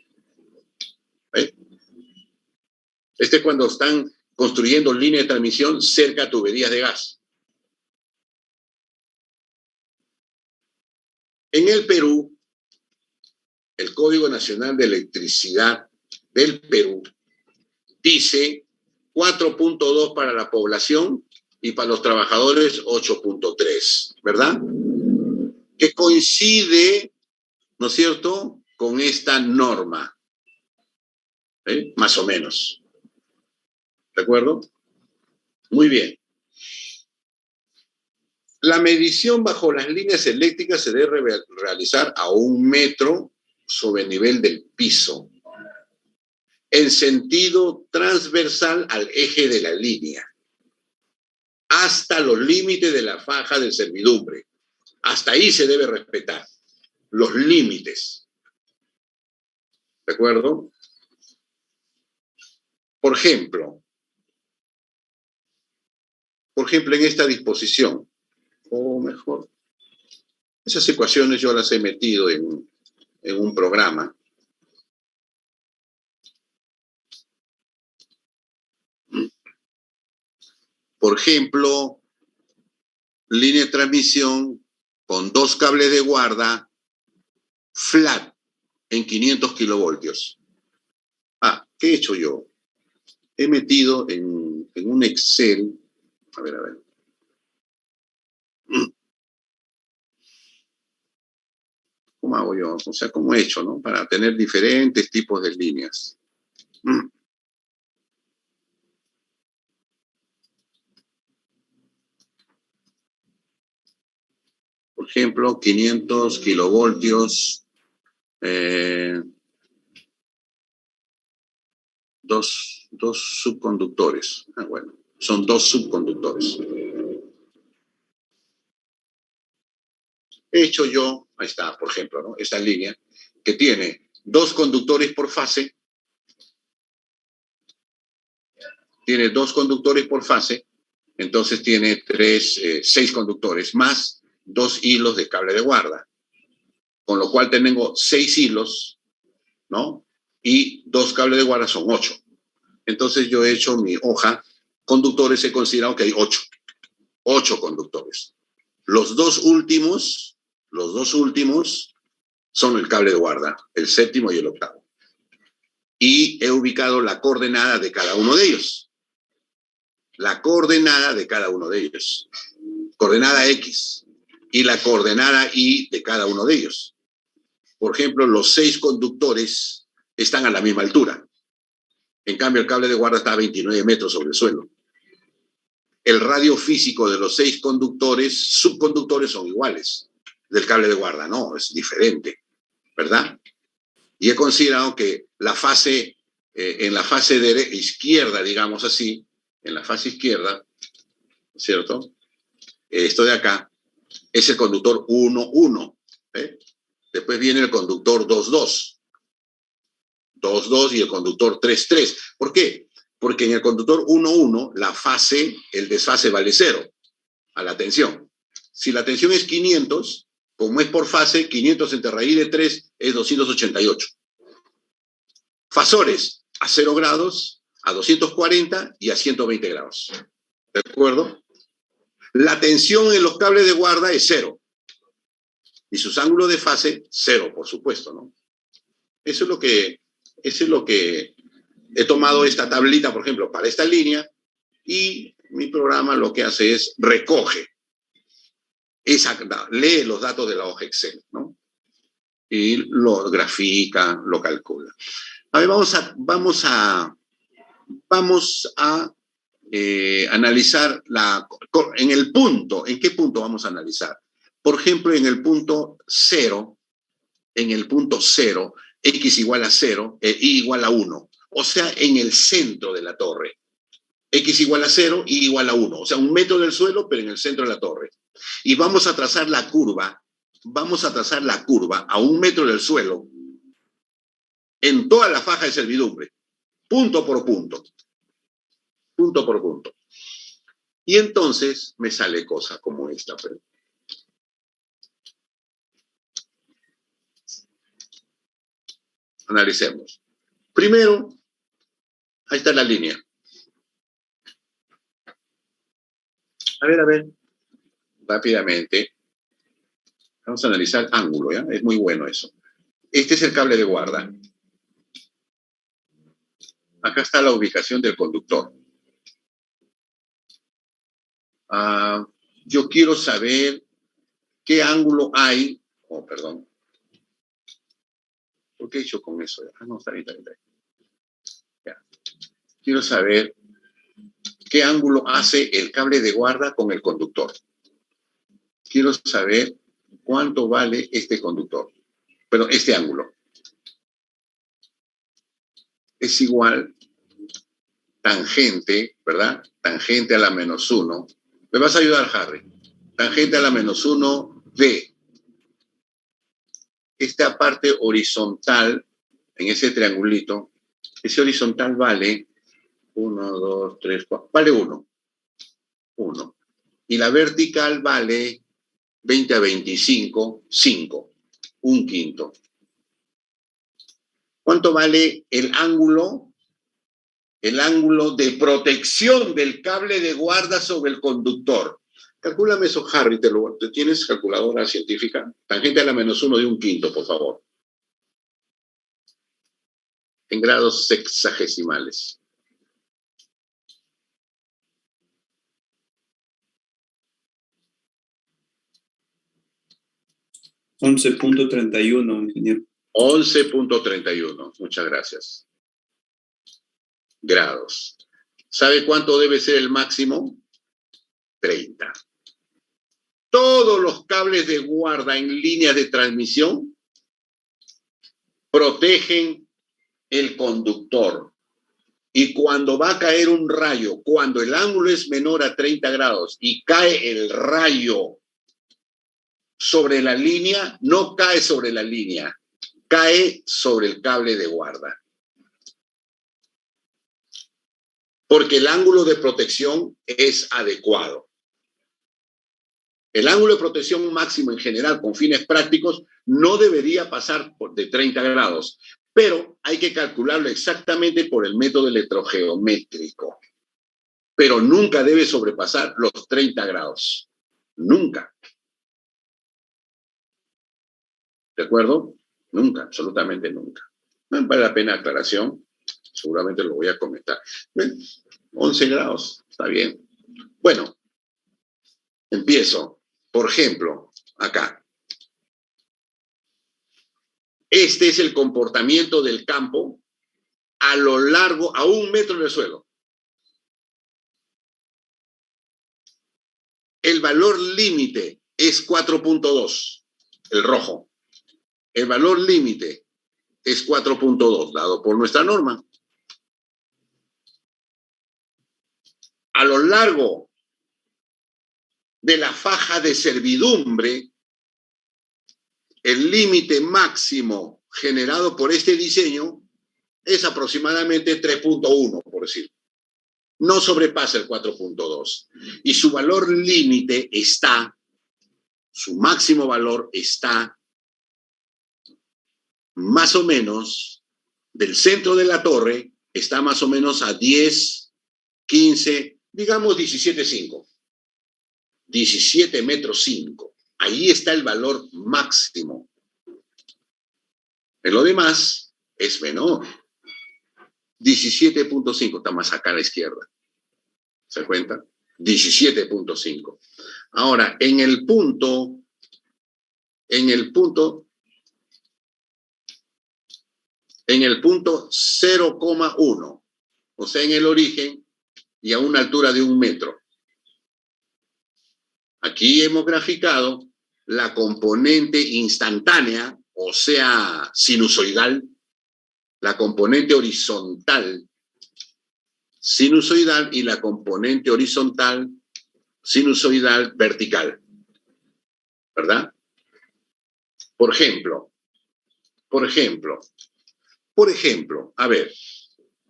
Este es cuando están construyendo líneas de transmisión cerca a tuberías de gas. En el Perú, el Código Nacional de Electricidad del Perú dice 4.2 para la población y para los trabajadores 8.3, ¿verdad? Que coincide, ¿no es cierto?, con esta norma, más o menos. ¿De acuerdo? Muy bien. La medición bajo las líneas eléctricas se debe realizar a 1 metro sobre el nivel del piso, en sentido transversal al eje de la línea, hasta los límites de la faja de servidumbre. Hasta ahí se debe respetar los límites. ¿De acuerdo? Por ejemplo, en esta disposición, o mejor, esas ecuaciones yo las he metido en un programa. Por ejemplo, línea de transmisión con 2 cables de guarda flat en 500 kilovoltios. ¿Qué he hecho yo? He metido en un Excel, a ver. ¿Cómo hago yo? O sea, ¿cómo he hecho, no? Para tener diferentes tipos de líneas. Por ejemplo, 500 kilovoltios, dos subconductores. Bueno, son 2 subconductores. He hecho yo, ahí está, por ejemplo, ¿no?, esta línea que tiene 2 conductores por fase. Tiene 2 conductores por fase, entonces tiene 6 conductores más 2 hilos de cable de guarda, con lo cual tengo 6 hilos, ¿no? Y 2 cables de guarda son 8. Entonces yo he hecho mi hoja. Conductores he considerado que hay 8. 8 conductores. Los dos últimos son el cable de guarda, el 7º y el 8º. Y he ubicado la coordenada de cada uno de ellos. La coordenada de cada uno de ellos. Coordenada X y la coordenada Y de cada uno de ellos. Por ejemplo, los 6 conductores están a la misma altura. En cambio, el cable de guarda está a 29 metros sobre el suelo. El radio físico de los 6 conductores, subconductores, son iguales. Del cable de guarda no, es diferente, ¿verdad? Y he considerado que la fase, en la fase izquierda, digamos así, en la fase izquierda, ¿cierto? Esto de acá es el conductor 1,1. Después viene el conductor 2,2. 2,2 y el conductor 3,3. ¿Por qué? Porque en el conductor 1,1 la fase, el desfase vale 0 a la tensión. Si la tensión es 500, como es por fase, 500 entre raíz de 3 es 288. Fasores a 0 grados, a 240 y a 120 grados. ¿De acuerdo? La tensión en los cables de guarda es 0. Y sus ángulos de fase, 0, por supuesto, ¿no? Eso es lo que he tomado esta tablita, por ejemplo, para esta línea, y mi programa lo que hace es recoge, lee los datos de la hoja Excel, ¿no? Y lo grafica, lo calcula. A ver, vamos a analizar ¿en qué punto vamos a analizar? Por ejemplo, en el punto 0, X igual a 0, Y igual a 1. O sea, en el centro de la torre. X igual a 0, Y igual a 1. O sea, 1 metro del suelo, pero en el centro de la torre. Y vamos a trazar la curva a 1 metro del suelo en toda la faja de servidumbre, punto por punto. Punto por punto. Y entonces me sale cosa como esta. Pero analicemos. Primero, ahí está la línea. A ver, rápidamente. Vamos a analizar ángulo, ¿ya? Es muy bueno eso. Este es el cable de guarda. Acá está la ubicación del conductor. Yo quiero saber qué ángulo hay. Oh, perdón. ¿Por qué he hecho con eso? No, está bien. Ya. Quiero saber qué ángulo hace el cable de guarda con el conductor. Quiero saber cuánto vale este conductor. Perdón, este ángulo. Es igual tangente, ¿verdad? Tangente a la menos 1. ¿Me vas a ayudar, Harry? Tangente a la menos 1 de esta parte horizontal, en ese triangulito, ese horizontal vale 1, 2, 3, 4, vale 1. 1. Y la vertical vale 20 a 25, 5. 1/5. ¿Cuánto vale el ángulo? El ángulo de protección del cable de guarda sobre el conductor. Calcúlame eso, Harry. ¿Te tienes calculadora científica? Tangente a la menos 1 de 1/5, por favor. En grados sexagesimales. 11.31, ingeniero. 11.31. Muchas gracias. Grados. ¿Sabe cuánto debe ser el máximo? 30. Todos los cables de guarda en líneas de transmisión protegen el conductor. Y cuando va a caer un rayo, cuando el ángulo es menor a 30 grados y cae el rayo sobre la línea, no cae sobre la línea, cae sobre el cable de guarda. Porque el ángulo de protección es adecuado. El ángulo de protección máximo en general, con fines prácticos, no debería pasar de 30 grados. Pero hay que calcularlo exactamente por el método electrogeométrico. Pero nunca debe sobrepasar los 30 grados. Nunca. ¿De acuerdo? Nunca, absolutamente nunca. No vale la pena aclaración. Seguramente lo voy a comentar. 11 grados, está bien. Bueno, empiezo. Por ejemplo, acá. Este es el comportamiento del campo a lo largo, a 1 metro del suelo. El valor límite es 4.2, el rojo. El valor límite es 4.2, dado por nuestra norma. A lo largo de la faja de servidumbre, el límite máximo generado por este diseño es aproximadamente 3.1, por decir. No sobrepasa el 4.2. Y su valor límite está, su máximo valor está más o menos del centro de la torre, está más o menos a 10, 15, digamos 17.5. 17 metros 5. Ahí está el valor máximo. En lo demás es menor. 17.5 está más acá a la izquierda. ¿Se da cuenta? 17.5. Ahora, en el punto 0,1, o sea, en el origen y a una altura de 1 metro. Aquí hemos graficado la componente instantánea, o sea, sinusoidal, la componente horizontal, sinusoidal, y la componente horizontal, sinusoidal, vertical. ¿Verdad? Por ejemplo, a ver,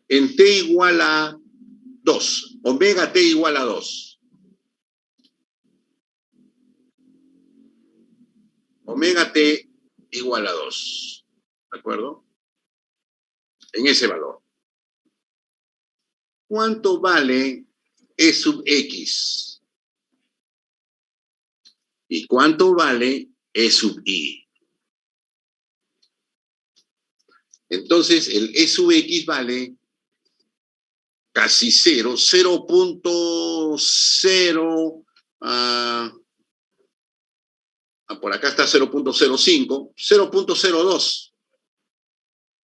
en t igual a 2, omega t igual a 2. Omega t igual a 2. ¿De acuerdo? En ese valor. ¿Cuánto vale E sub x? ¿Y cuánto vale E sub y? Entonces, el E sub x vale casi 0, 0.0, por acá está 0.05, 0.02.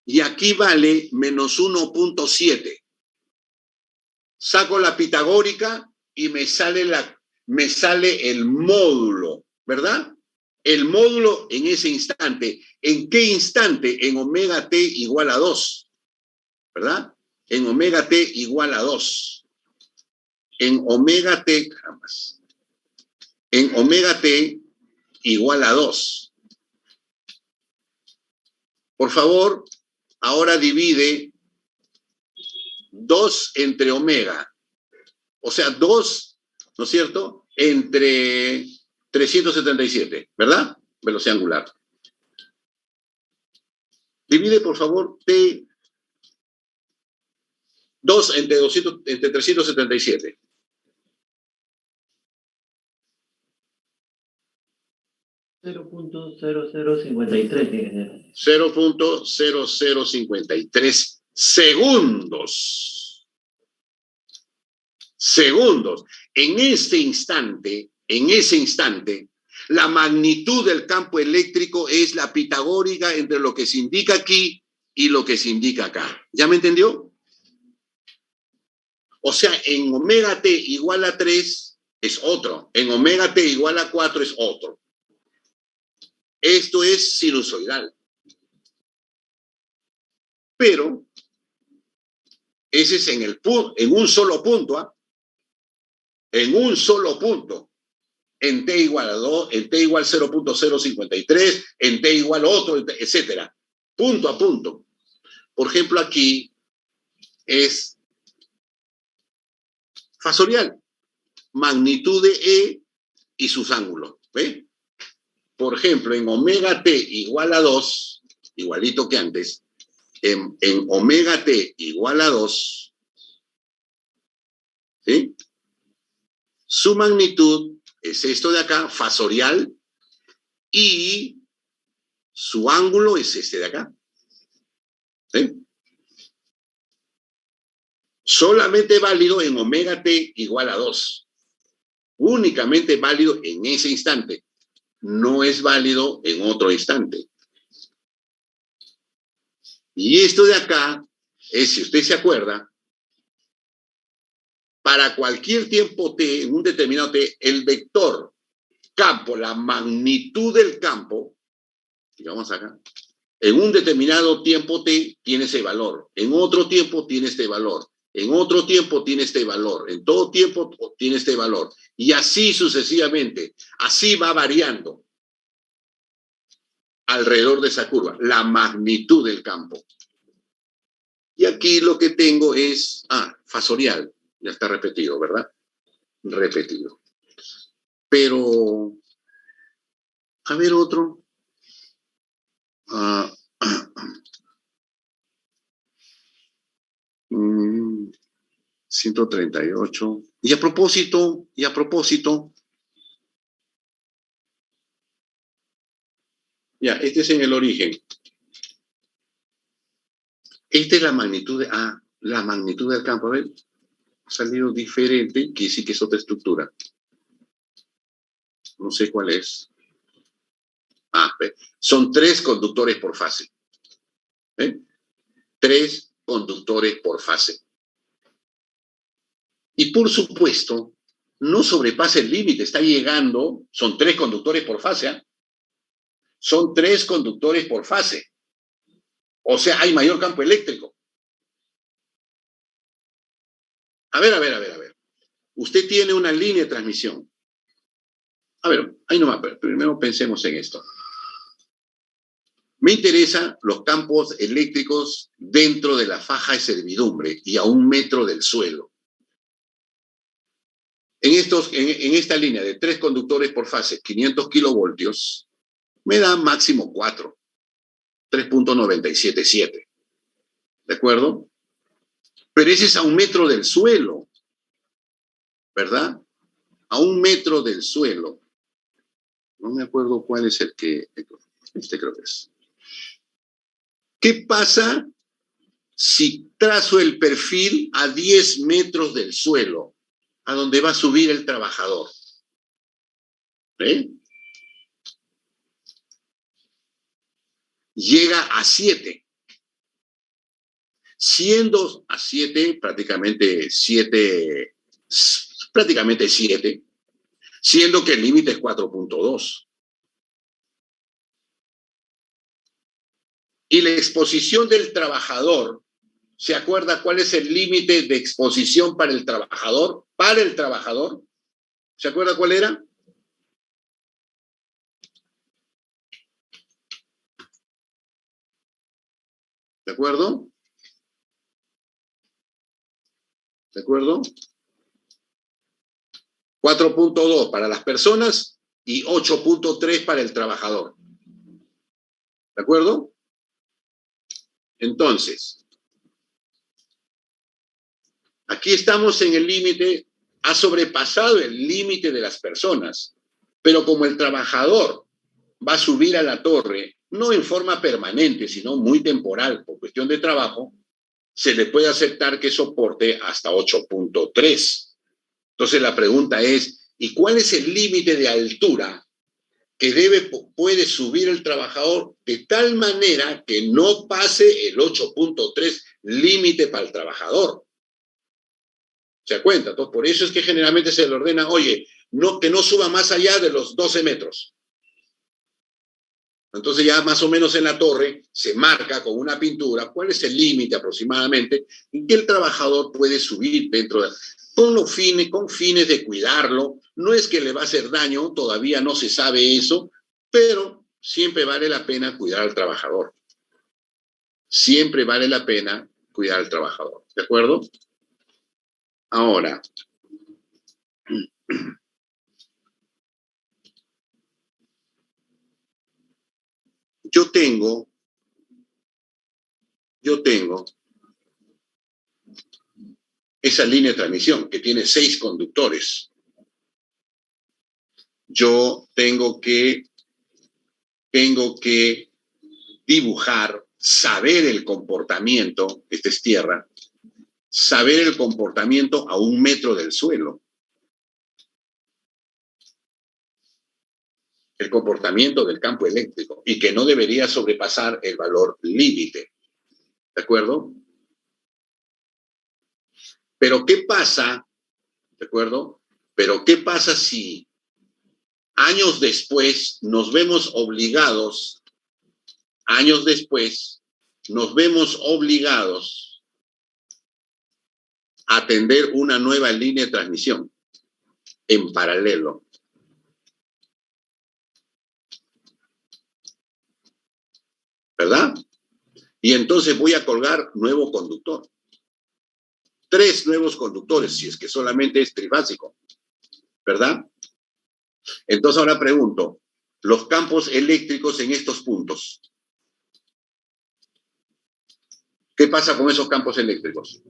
Y aquí vale menos 1.7. Saco la pitagórica y me sale el módulo, ¿verdad? El módulo en ese instante. ¿En qué instante? En omega t igual a 2, ¿verdad? En omega t igual a 2. En omega t, jamás. En omega t igual a 2. Por favor, ahora divide 2 entre omega. O sea, 2, ¿no es cierto?, entre 377, ¿verdad? Velocidad angular. Divide, por favor, t 2 entre 377. .0053. 0.0053 segundos. Segundos. En ese instante, la magnitud del campo eléctrico es la pitagórica entre lo que se indica aquí y lo que se indica acá. ¿Ya me entendió? O sea, en omega t igual a 3 es otro. En omega t igual a 4 es otro. Esto es sinusoidal. Pero ese es en un solo punto, ¿eh? En un solo punto. En t igual a 2, en t igual 0.053, en t igual a otro, etcétera. Punto a punto. Por ejemplo, aquí es fasorial. Magnitud de E y sus ángulos. ¿Ve? Por ejemplo, en omega t igual a 2, igualito que antes, en omega t igual a 2, ¿sí? Su magnitud es esto de acá, fasorial, y su ángulo es este de acá. ¿Sí? Solamente válido en omega t igual a 2. Únicamente válido en ese instante. No es válido en otro instante. Y esto de acá es, si usted se acuerda, para cualquier tiempo t, en un determinado t, el vector campo, la magnitud del campo, digamos acá, en un determinado tiempo t tiene ese valor, en otro tiempo tiene este valor, en otro tiempo tiene este valor, en todo tiempo tiene este valor, y así sucesivamente. Así va variando alrededor de esa curva, la magnitud del campo. Y aquí lo que tengo es, fasorial, ya está repetido, ¿verdad? Repetido. Pero, a ver otro. 138. Y a propósito, ya, este es en el origen. Esta es la magnitud la magnitud del campo. A ver, ha salido diferente, que sí que es otra estructura. No sé cuál es. Son 3 conductores por fase. 3 conductores por fase. Y por supuesto, no sobrepasa el límite, está llegando, son 3 conductores por fase. Son 3 conductores por fase. O sea, hay mayor campo eléctrico. A ver. Usted tiene una línea de transmisión. A ver, ahí nomás, primero pensemos en esto. Me interesan los campos eléctricos dentro de la faja de servidumbre y a 1 metro del suelo. En esta línea de 3 conductores por fase, 500 kilovoltios, me da máximo 4, 3.977. ¿De acuerdo? Pero ese es a 1 metro del suelo, ¿verdad? A 1 metro del suelo. No me acuerdo cuál es el que... Este creo que es. ¿Qué pasa si trazo el perfil a 10 metros del suelo, a donde va a subir el trabajador? Llega a 7. Siendo a 7, prácticamente 7, siendo que el límite es 4.2. Y la exposición del trabajador, ¿se acuerda cuál es el límite de exposición para el trabajador? Para el trabajador, ¿se acuerda cuál era? ¿De acuerdo? ¿De acuerdo? 4.2 para las personas y 8.3 para el trabajador. ¿De acuerdo? Entonces, aquí estamos en el límite, ha sobrepasado el límite de las personas, pero como el trabajador va a subir a la torre, no en forma permanente, sino muy temporal, por cuestión de trabajo, se le puede aceptar que soporte hasta 8.3. Entonces la pregunta es, ¿y cuál es el límite de altura que puede subir el trabajador de tal manera que no pase el 8.3 límite para el trabajador? ¿Se da cuenta? Entonces, por eso es que generalmente se le ordena, oye, que no suba más allá de los 12 metros. Entonces ya más o menos en la torre se marca con una pintura cuál es el límite aproximadamente en que el trabajador puede subir dentro de... con fines de cuidarlo. No es que le va a hacer daño, todavía no se sabe eso, pero siempre vale la pena cuidar al trabajador. Siempre vale la pena cuidar al trabajador. ¿De acuerdo? Ahora, yo tengo yo tengo esa línea de transmisión que tiene 6 conductores. Yo tengo que dibujar, saber el comportamiento, esta es tierra, saber el comportamiento a 1 metro del suelo. El comportamiento del campo eléctrico y que no debería sobrepasar el valor límite. ¿De acuerdo? Pero ¿qué pasa? ¿De acuerdo? Pero ¿qué pasa si años después nos vemos obligados a atender una nueva línea de transmisión en paralelo? ¿Verdad? Y entonces voy a colgar nuevo conductor. 3 nuevos conductores, si es que solamente es trifásico. ¿Verdad? Entonces ahora pregunto, los campos eléctricos en estos puntos. ¿Qué pasa con esos campos eléctricos?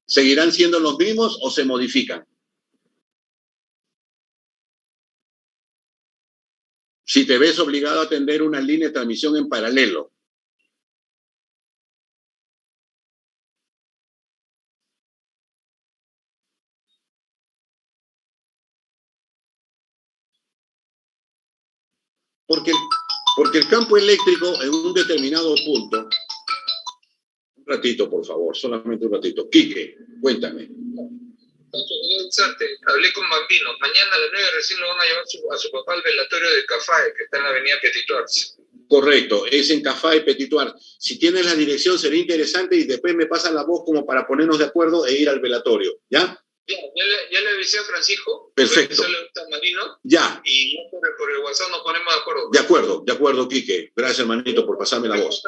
¿Seguirán siendo los mismos o se modifican? Si te ves obligado a atender una línea de transmisión en paralelo, porque el campo eléctrico en un determinado punto, un ratito por favor, solamente un ratito. Quique, cuéntame. Hablé con Bambino. Mañana a las 9 recién lo van a llevar a su papá al velatorio de Cafae, que está en la avenida Petituars. Correcto, es en Cafae Petituars. Si tienes la dirección sería interesante y después me pasas la voz como para ponernos de acuerdo e ir al velatorio, ¿ya? Ya le avisé a Francisco. Perfecto. Marino, ya. Y por el WhatsApp nos ponemos de acuerdo. De acuerdo, Quique. Gracias, hermanito, por pasarme la voz.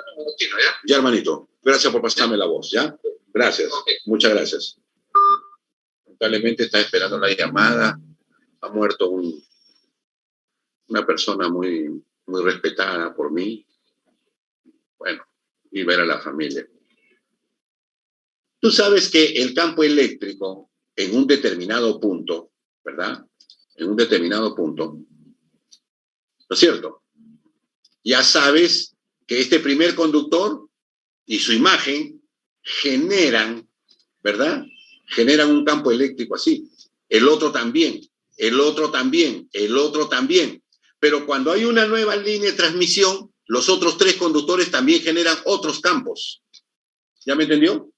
Ya, hermanito. Gracias por pasarme la voz, ¿ya? Gracias. Okay. Muchas gracias. Lamentablemente está esperando la llamada. Ha muerto una persona muy respetada por mí. Bueno, y ver a la familia. Tú sabes que el campo eléctrico en un determinado punto, ¿verdad? En un determinado punto, ¿no es cierto? Ya sabes que este primer conductor y su imagen generan, ¿verdad? Generan un campo eléctrico así. El otro también, el otro también, el otro también. Pero cuando hay una nueva línea de transmisión, los otros 3 conductores también generan otros campos. ¿Ya me entendió?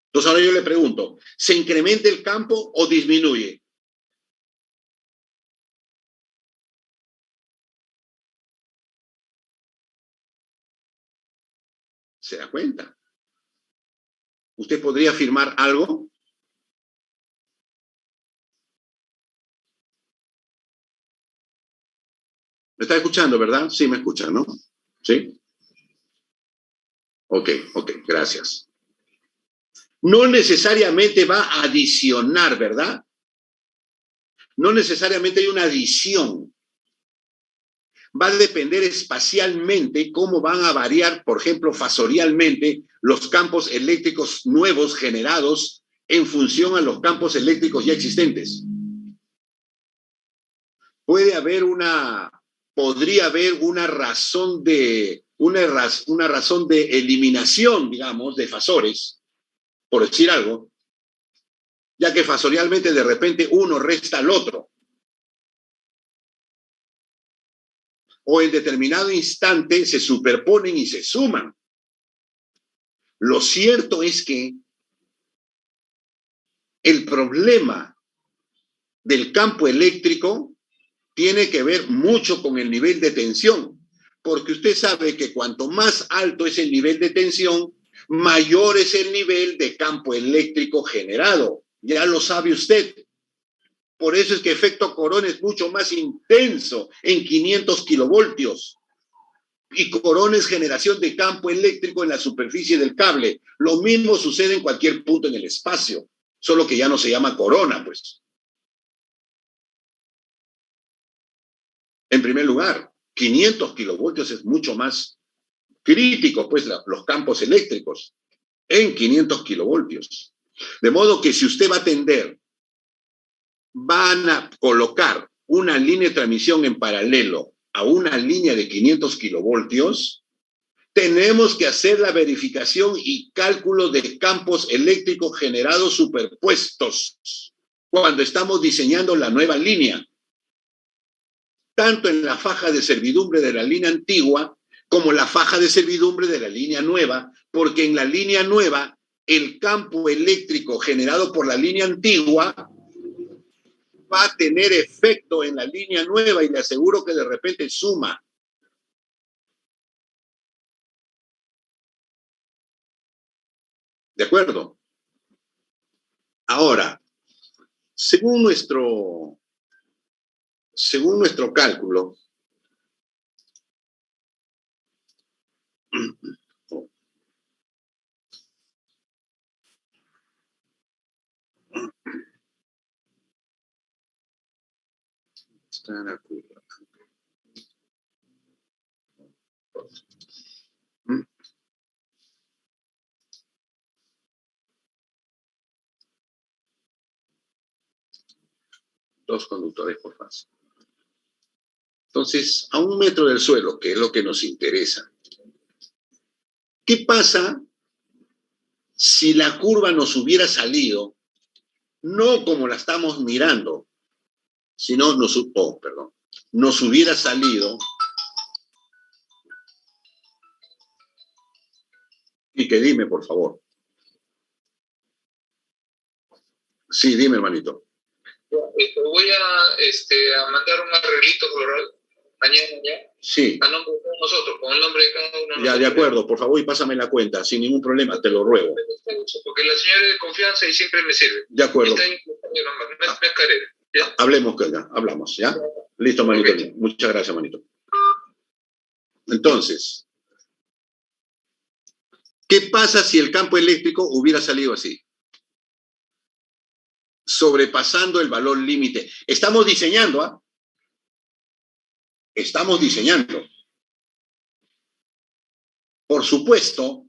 Entonces ahora yo le pregunto, ¿se incrementa el campo o disminuye? ¿Se da cuenta? ¿Usted podría afirmar algo? ¿Me está escuchando, verdad? Sí, me escucha, ¿no? ¿Sí? Ok, gracias. No necesariamente va a adicionar, ¿verdad? No necesariamente hay una adición. Va a depender espacialmente cómo van a variar, por ejemplo, fasorialmente, los campos eléctricos nuevos generados en función a los campos eléctricos ya existentes. Podría haber una razón de eliminación, digamos, de fasores, por decir algo, ya que fasorialmente de repente uno resta al otro. O en determinado instante se superponen y se suman. Lo cierto es que el problema del campo eléctrico tiene que ver mucho con el nivel de tensión, porque usted sabe que cuanto más alto es el nivel de tensión, mayor es el nivel de campo eléctrico generado. Ya lo sabe usted. Por eso es que efecto corona es mucho más intenso en 500 kilovoltios. Y corona es generación de campo eléctrico en la superficie del cable. Lo mismo sucede en cualquier punto en el espacio, solo que ya no se llama corona, pues. En primer lugar, 500 kilovoltios es mucho más críticos, pues los campos eléctricos, en 500 kilovoltios. De modo que si usted va a tender, van a colocar una línea de transmisión en paralelo a una línea de 500 kilovoltios, tenemos que hacer la verificación y cálculo de campos eléctricos generados superpuestos cuando estamos diseñando la nueva línea, tanto en la faja de servidumbre de la línea antigua como la faja de servidumbre de la línea nueva, porque en la línea nueva el campo eléctrico generado por la línea antigua va a tener efecto en la línea nueva y le aseguro que de repente suma. ¿De acuerdo? Ahora, según nuestro cálculo, está la curva. Dos conductores por fase. Entonces, a 1 metro del suelo, que es lo que nos interesa, ¿qué pasa si la curva nos hubiera salido, no como la estamos mirando, sino nos hubiera salido, y que dime, por favor. Sí, dime, hermanito. Voy a mandar un arreglito floral mañana ya. Sí. A nombre de todos nosotros, con el nombre de cada uno. Ya, de acuerdo, por favor, y pásame la cuenta, sin ningún problema, te lo ruego. Porque la señora es de confianza y siempre me sirve. De acuerdo. Está me es carera. ¿Ya? Hablemos, ya, hablamos, ¿ya? Listo, manito. Okay. Muchas gracias, manito. Entonces, ¿qué pasa si el campo eléctrico hubiera salido así? Sobrepasando el valor límite. Estamos diseñando, ¿ah? Estamos diseñando. Por supuesto,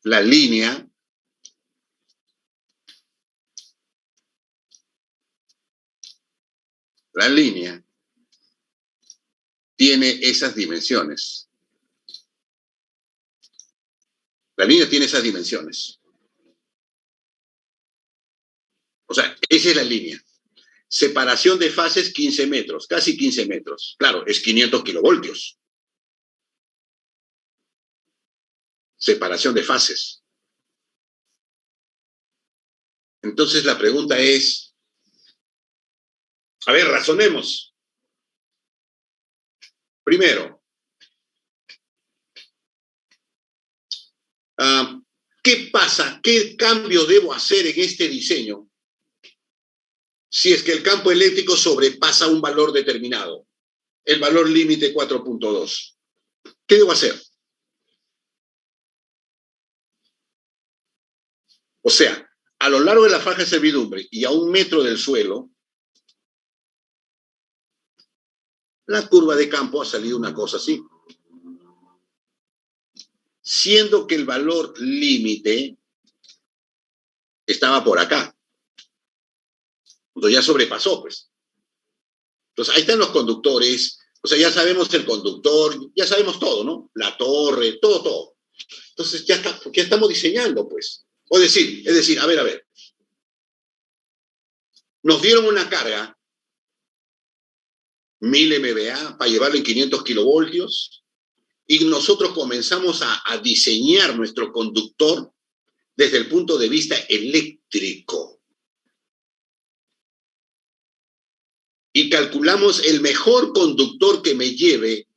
la línea tiene esas dimensiones. La línea tiene esas dimensiones. O sea, esa es la línea. Separación de fases 15 metros, casi 15 metros. Claro, es 500 kilovoltios. Separación de fases. Entonces la pregunta es, a ver, razonemos. Primero, ¿qué pasa? ¿Qué cambio debo hacer en este diseño si es que el campo eléctrico sobrepasa un valor determinado, el valor límite 4.2? ¿Qué debo hacer? O sea, a lo largo de la faja de servidumbre y a 1 metro del suelo, la curva de campo ha salido una cosa así. Siendo que el valor límite estaba por acá. Entonces ya sobrepasó, pues. Entonces ahí están los conductores, o sea, ya sabemos el conductor, ya sabemos todo, ¿no? La torre, todo. Entonces ya estamos diseñando, pues. Es decir, a ver. Nos dieron una carga, 1000 MVA, para llevarlo en 500 kilovoltios, y nosotros comenzamos a diseñar nuestro conductor desde el punto de vista eléctrico. Y calculamos el mejor conductor que me lleve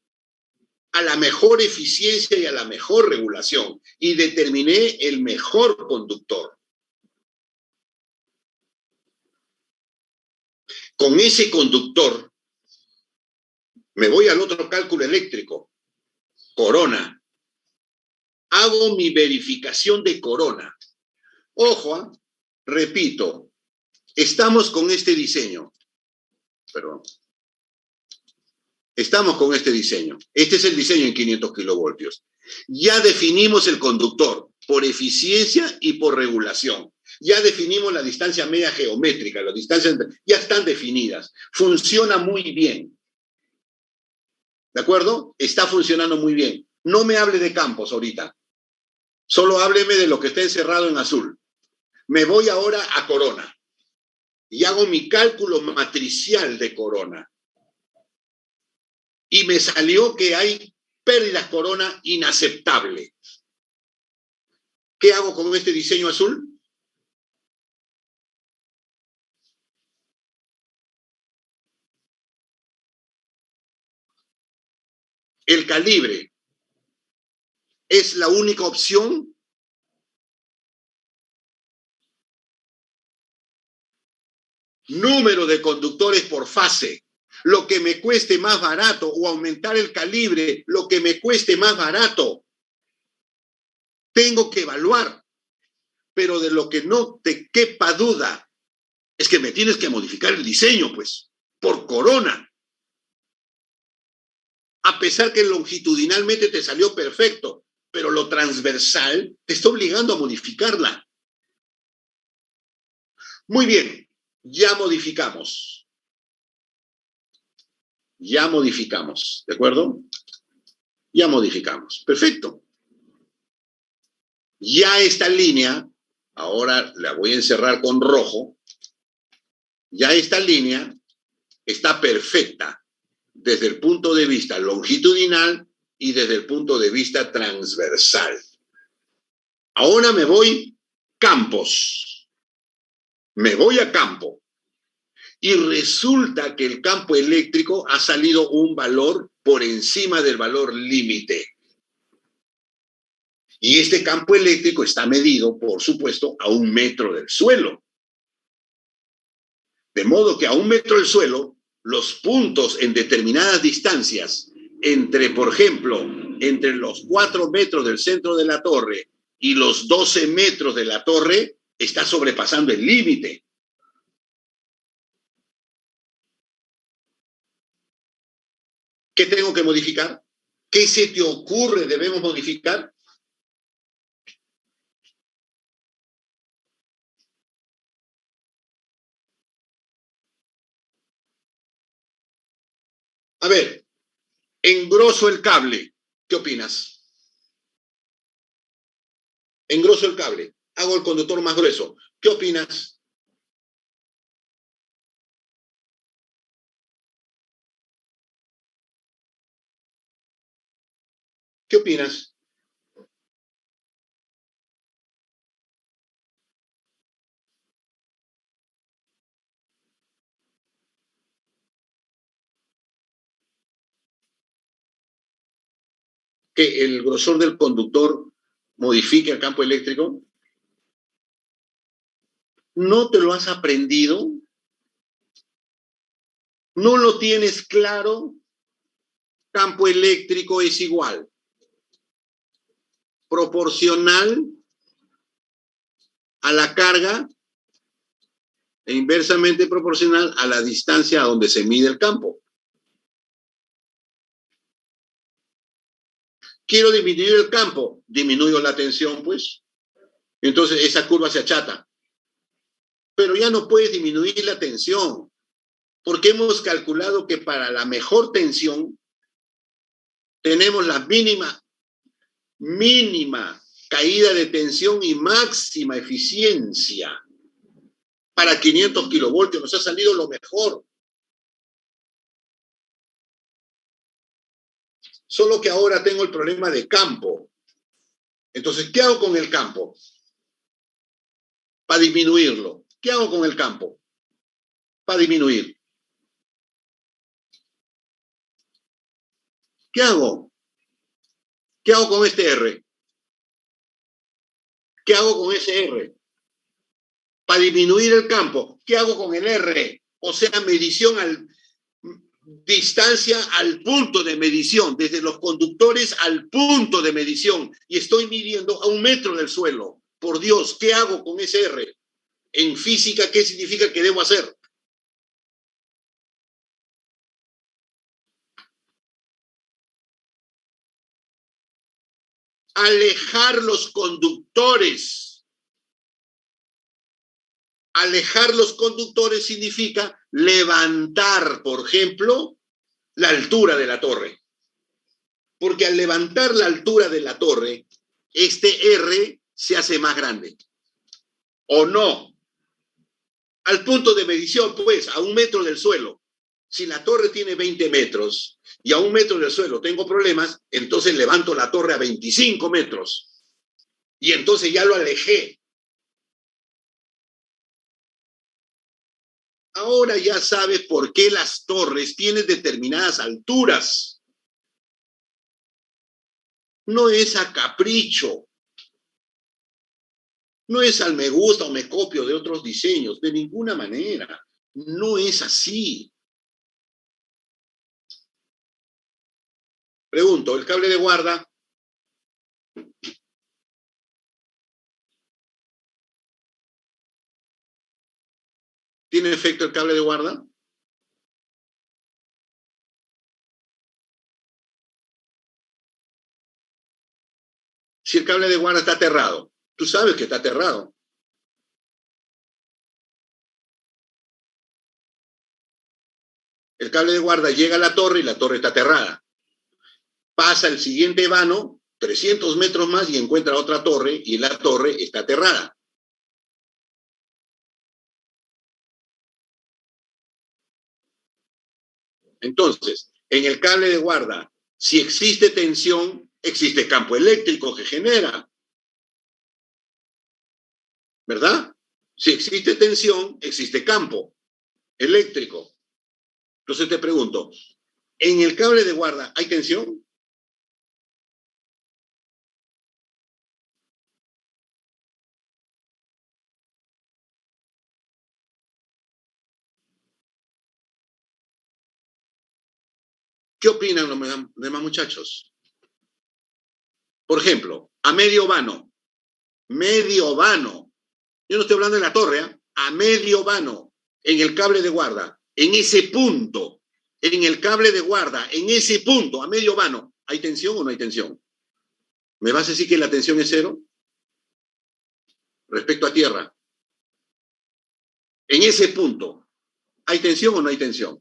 a la mejor eficiencia y a la mejor regulación. Y determiné el mejor conductor. Con ese conductor, me voy al otro cálculo eléctrico, corona. Hago mi verificación de corona. Ojo, repito, estamos con este diseño. Perdón. Estamos con este diseño. Este es el diseño en 500 kilovoltios. Ya definimos el conductor por eficiencia y por regulación. Ya definimos la distancia media geométrica, las distancias ya están definidas. Funciona muy bien. ¿De acuerdo? Está funcionando muy bien. No me hable de campos ahorita. Solo hábleme de lo que está encerrado en azul. Me voy ahora a Corona y hago mi cálculo matricial de Corona. Y me salió que hay pérdidas Corona inaceptable. ¿Qué hago con este diseño azul? El calibre es la única opción. Número de conductores por fase. Lo que me cueste más barato, o aumentar el calibre, lo que me cueste más barato. Tengo que evaluar. Pero de lo que no te quepa duda es que me tienes que modificar el diseño, pues, por Corona. A pesar que longitudinalmente te salió perfecto, pero lo transversal te está obligando a modificarla. Muy bien, ya modificamos. Ya modificamos, ¿de acuerdo? Ya modificamos. Perfecto. Ya esta línea, ahora la voy a encerrar con rojo, ya esta línea está perfecta desde el punto de vista longitudinal y desde el punto de vista transversal. Ahora me voy campos. Me voy a campo. Y resulta que el campo eléctrico ha salido un valor por encima del valor límite. Y este campo eléctrico está medido, por supuesto, a 1 metro del suelo. De modo que a 1 metro del suelo, los puntos en determinadas distancias, entre, por ejemplo, entre los 4 metros del centro de la torre y los 12 metros de la torre, está sobrepasando el límite. ¿Qué tengo que modificar? ¿Qué se te ocurre debemos modificar? A ver, engroso el cable. ¿Qué opinas? Engroso el cable. Hago el conductor más grueso. ¿Qué opinas? ¿Qué opinas? ¿Que el grosor del conductor modifique el campo eléctrico? ¿No te lo has aprendido? ¿No lo tienes claro? Campo eléctrico es igual. Proporcional a la carga e inversamente proporcional a la distancia a donde se mide el campo. Quiero disminuir el campo, disminuyo la tensión, pues. Entonces esa curva se achata. Pero ya no puedes disminuir la tensión, porque hemos calculado que para la mejor tensión tenemos la mínima caída de tensión y máxima eficiencia. Para 500 kilovoltios nos ha salido lo mejor. Solo que ahora tengo el problema de campo. Entonces, ¿qué hago con el campo? Para disminuirlo. ¿Qué hago con el campo? Para disminuir. ¿Qué hago? ¿Qué hago con este R? ¿Qué hago con ese R? Para disminuir el campo. ¿Qué hago con el R? O sea, distancia al punto de medición, desde los conductores al punto de medición. Y estoy midiendo a 1 metro del suelo. Por Dios, ¿qué hago con ese R? En física, ¿qué significa que debo hacer? alejar los conductores. Alejar los conductores significa levantar, por ejemplo, la altura de la torre. Porque al levantar la altura de la torre, este R se hace más grande. ¿O no? Al punto de medición, pues, a 1 metro del suelo. Si la torre tiene 20 metros y a 1 metro del suelo tengo problemas, entonces levanto la torre a 25 metros. Y entonces ya lo alejé. Ahora ya sabes por qué las torres tienen determinadas alturas. No es a capricho. No es al me gusta o me copio de otros diseños, de ninguna manera. No es así. Pregunto, ¿el cable de guarda? ¿Tiene efecto el cable de guarda? Si el cable de guarda está aterrado, tú sabes que está aterrado. El cable de guarda llega a la torre y la torre está aterrada. Pasa el siguiente vano, 300 metros más, y encuentra otra torre, y la torre está aterrada. Entonces, en el cable de guarda, si existe tensión, existe campo eléctrico que genera. ¿Verdad? Si existe tensión, existe campo eléctrico. Entonces te pregunto, ¿en el cable de guarda hay tensión? ¿Qué opinan los demás muchachos? Por ejemplo, a medio vano. Medio vano. Yo no estoy hablando de la torre, ¿eh? A medio vano, en el cable de guarda, en ese punto, en el cable de guarda, en ese punto, a medio vano, ¿hay tensión o no hay tensión? ¿Me vas a decir que la tensión es 0? Respecto a tierra. En ese punto, ¿hay tensión o no hay tensión?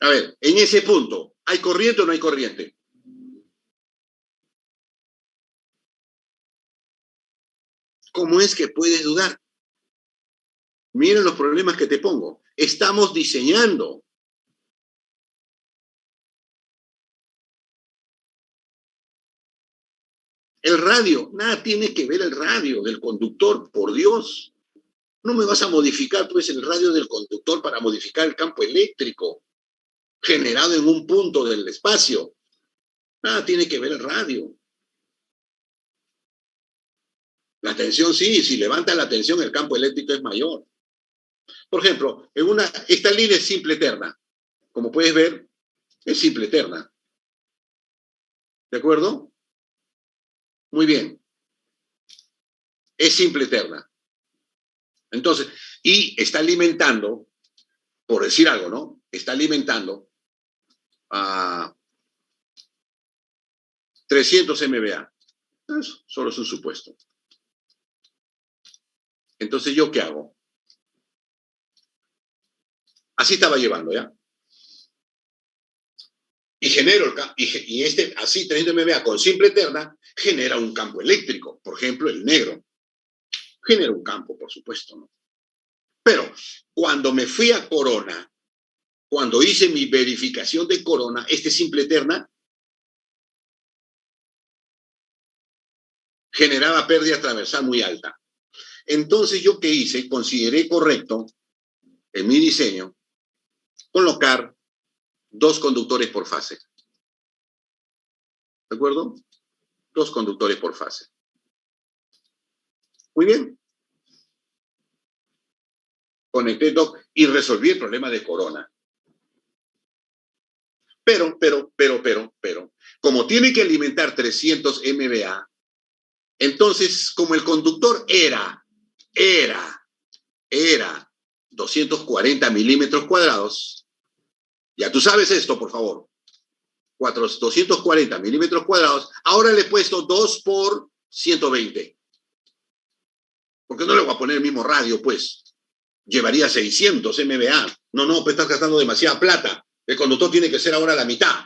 A ver, en ese punto, ¿hay corriente o no hay corriente? ¿Cómo es que puedes dudar? Miren los problemas que te pongo. Estamos diseñando. El radio, nada tiene que ver el radio del conductor, por Dios. No me vas a modificar, pues, el radio del conductor para modificar el campo eléctrico generado en un punto del espacio. Nada tiene que ver el radio. La tensión sí, si levanta la tensión, el campo eléctrico es mayor. Por ejemplo, esta línea es simple eterna. Como puedes ver, es simple eterna. ¿De acuerdo? Muy bien. Es simple eterna. Entonces, y está alimentando, por decir algo, ¿no? Está alimentando a 300 MVA. Eso solo es un supuesto. Entonces, ¿yo qué hago? Así estaba llevando, ¿ya? Y genero así 300 MVA con simple eterna genera un campo eléctrico. Por ejemplo, el negro. Genera un campo, por supuesto, ¿no? Pero cuando me fui a Corona, cuando hice mi verificación de Corona, simple eterna generaba pérdida transversal muy alta. Entonces, ¿yo qué hice? Consideré correcto, en mi diseño, colocar 2 conductores por fase. ¿De acuerdo? 2 conductores por fase. Muy bien. Conecté 2 y resolví el problema de Corona. Pero, como tiene que alimentar 300 MVA, entonces, como el conductor era 240 milímetros cuadrados, ya tú sabes esto, por favor. 240 milímetros cuadrados, ahora le he puesto 2 por 120. Porque no le voy a poner el mismo radio, pues. Llevaría 600 MVA. No, pues estás gastando demasiada plata. El conductor tiene que ser ahora la mitad.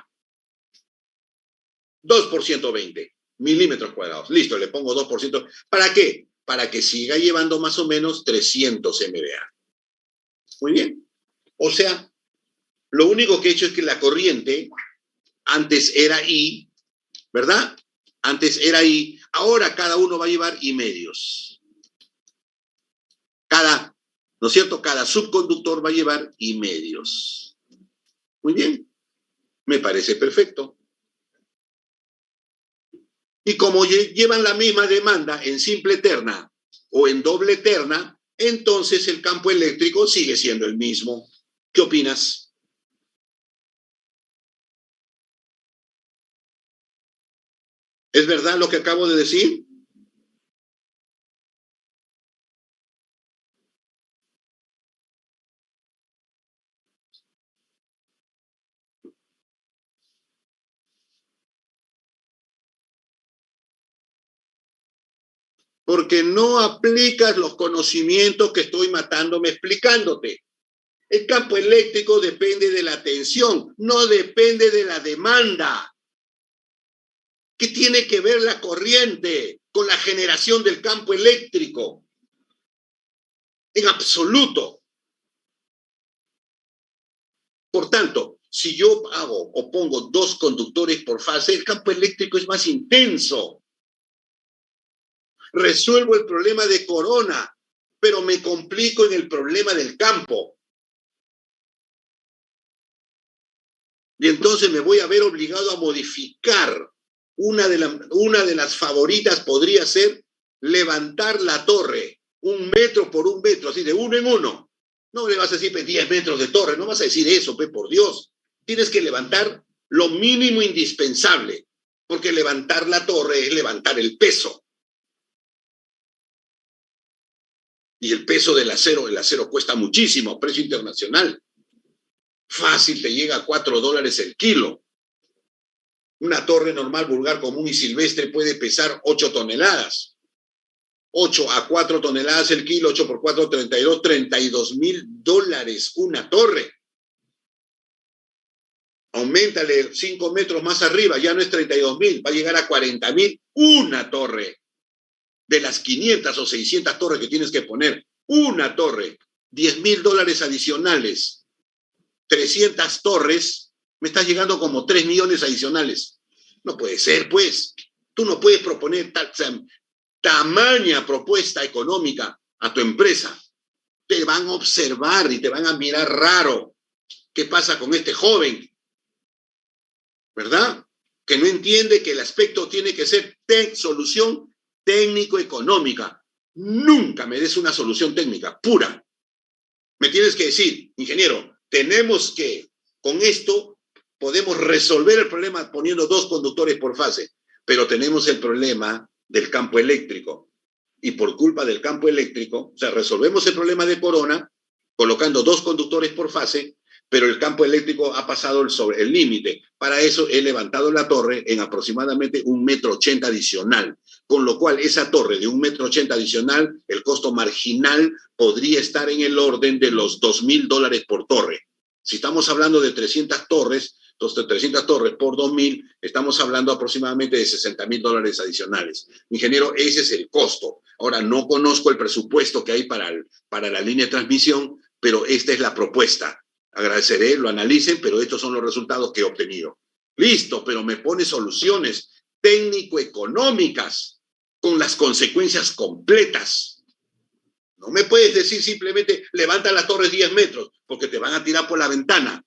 2 por 120 milímetros cuadrados. Listo, le pongo 2%. ¿Para qué? Para que siga llevando más o menos 300 MVA. Muy bien. O sea, lo único que he hecho es que la corriente antes era I, ¿verdad? Antes era I. Ahora cada uno va a llevar I medios. ¿No es cierto? Cada subconductor va a llevar I medios. Muy bien. Me parece perfecto. Y como llevan la misma demanda en simple terna o en doble terna, entonces el campo eléctrico sigue siendo el mismo. ¿Qué opinas? ¿Es verdad lo que acabo de decir? Porque no aplicas los conocimientos que estoy matándome explicándote. El campo eléctrico depende de la tensión, no depende de la demanda. ¿Qué tiene que ver la corriente con la generación del campo eléctrico? En absoluto. Por tanto, si yo hago o pongo 2 conductores por fase, el campo eléctrico es más intenso. Resuelvo el problema de corona, pero me complico en el problema del campo. Y entonces me voy a ver obligado a modificar. Una de las favoritas podría ser levantar la torre 1 metro por 1 metro, así de 1 en 1. No le vas a decir 10 metros de torre, no vas a decir eso, por Dios. Tienes que levantar lo mínimo indispensable, porque levantar la torre es levantar el peso. Y el peso el acero cuesta muchísimo, precio internacional. Fácil te llega a $4 el kilo. Una torre normal, vulgar, común y silvestre puede pesar 8 toneladas. 8 a 4 toneladas el kilo, 8 por 4, 32 mil dólares una torre. Auméntale 5 metros más arriba, ya no es 32.000, va a llegar a 40.000 una torre. De las 500 o 600 torres que tienes que poner, una torre, $10.000 adicionales, 300 torres, me estás llegando como 3 millones adicionales. No puede ser, pues. Tú no puedes proponer tamaña propuesta económica a tu empresa. Te van a observar y te van a mirar raro. ¿Qué pasa con este joven? ¿Verdad? Que no entiende que el aspecto tiene que ser solución técnico-económica. Nunca me des una solución técnica pura. Me tienes que decir, ingeniero, tenemos que, con esto, podemos resolver el problema poniendo 2 conductores por fase, pero tenemos el problema del campo eléctrico. Y por culpa del campo eléctrico, o sea, resolvemos el problema de corona colocando 2 conductores por fase, pero el campo eléctrico ha pasado sobre el límite. Para eso he levantado la torre en aproximadamente 1,80 metros adicional, con lo cual esa torre de 1,80 metros adicional, el costo marginal podría estar en el orden de los $2.000 por torre. Si estamos hablando de 300 torres, entonces 300 torres por 2.000, estamos hablando aproximadamente de $60.000 adicionales. Ingeniero, ese es el costo. Ahora, no conozco el presupuesto que hay para la línea de transmisión, pero esta es la propuesta. Agradeceré, lo analicen, pero estos son los resultados que he obtenido. Listo, pero me pone soluciones técnico-económicas con las consecuencias completas. No me puedes decir simplemente levanta la torre 10 metros, porque te van a tirar por la ventana.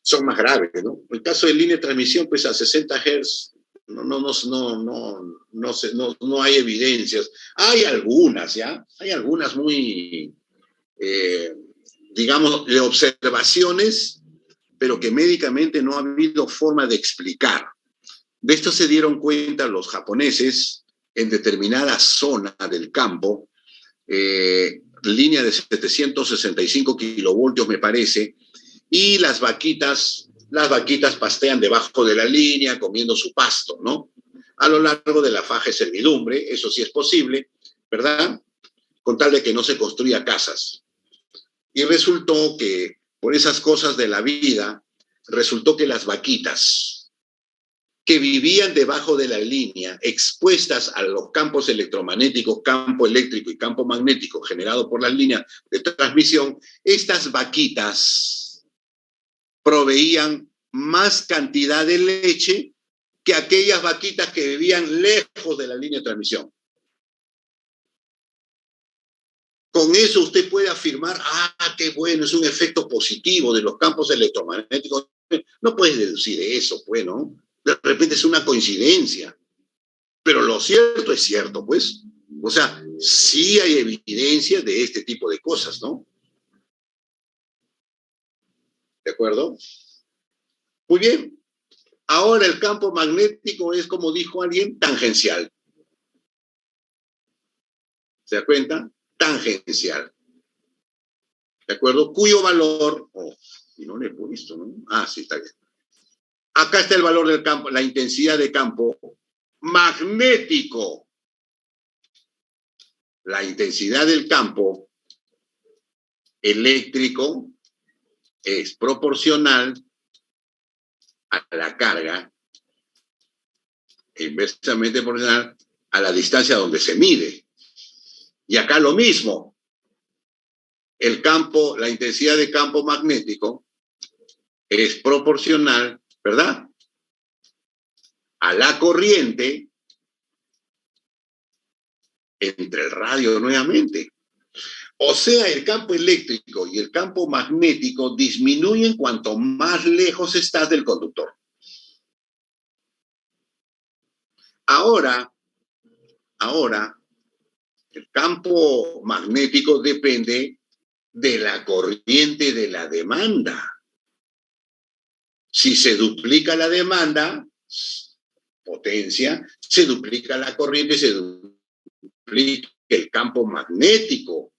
son más graves, ¿no? En el caso de línea de transmisión, pues a 60 Hz no hay evidencias. Hay algunas, ¿ya? Hay algunas muy, digamos, de observaciones, pero que médicamente no ha habido forma de explicar. De esto se dieron cuenta los japoneses en determinada zona del campo, línea de 765 kilovoltios, me parece, y las vaquitas pastean debajo de la línea comiendo su pasto, ¿no? A lo largo de la faja de servidumbre, eso sí es posible, ¿verdad? Con tal de que no se construya casas. Y resultó que, por esas cosas de la vida, resultó que las vaquitas que vivían debajo de la línea, expuestas a los campos electromagnéticos, campo eléctrico y campo magnético generado por las líneas de transmisión, estas vaquitas proveían más cantidad de leche que aquellas vaquitas que vivían lejos de la línea de transmisión. Con eso usted puede afirmar, qué bueno, es un efecto positivo de los campos electromagnéticos. No puedes deducir eso, pues, ¿no? De repente es una coincidencia. Pero lo cierto es cierto, pues. O sea, sí hay evidencia de este tipo de cosas, ¿no? ¿De acuerdo? Muy bien. Ahora el campo magnético es, como dijo alguien, tangencial. ¿Se da cuenta? Tangencial. ¿De acuerdo? Cuyo valor... y no le he puesto, ¿no? Sí, está bien. Acá está el valor del campo, la intensidad de campo magnético. La intensidad del campo eléctrico es proporcional a la carga, inversamente proporcional a la distancia donde se mide. Y acá lo mismo. El campo, la intensidad de campo magnético es proporcional, ¿verdad?, a la corriente entre el radio nuevamente. O sea, el campo eléctrico y el campo magnético disminuyen cuanto más lejos estás del conductor. Ahora, el campo magnético depende de la corriente de la demanda. Si se duplica la demanda, potencia, se duplica la corriente, se duplica el campo magnético.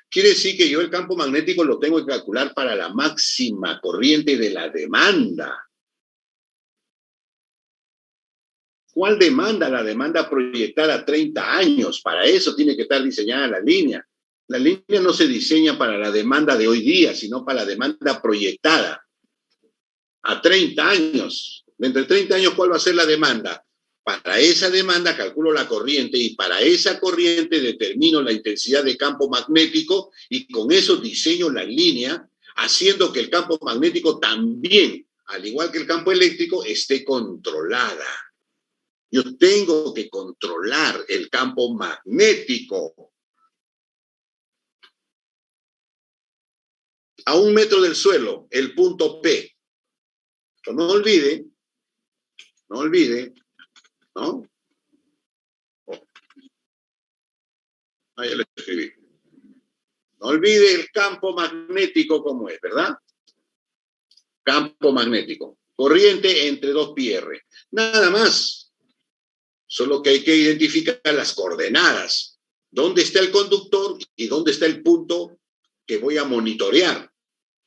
Quiere decir que yo el campo magnético lo tengo que calcular para la máxima corriente de la demanda. ¿Cuál demanda? La demanda proyectada a 30 años. Para eso tiene que estar diseñada la línea. La línea no se diseña para la demanda de hoy día, sino para la demanda proyectada a 30 años. Dentro de 30 años, ¿cuál va a ser la demanda? Para esa demanda calculo la corriente y para esa corriente determino la intensidad de campo magnético y con eso diseño la línea, haciendo que el campo magnético también, al igual que el campo eléctrico, esté controlada. Yo tengo que controlar el campo magnético. A 1 metro del suelo, el punto P. Pero no olvide, ¿no? Ya lo escribí. No olvide el campo magnético como es, ¿verdad? Campo magnético. Corriente entre 2 πr. Nada más. Solo que hay que identificar las coordenadas. ¿Dónde está el conductor y dónde está el punto que voy a monitorear?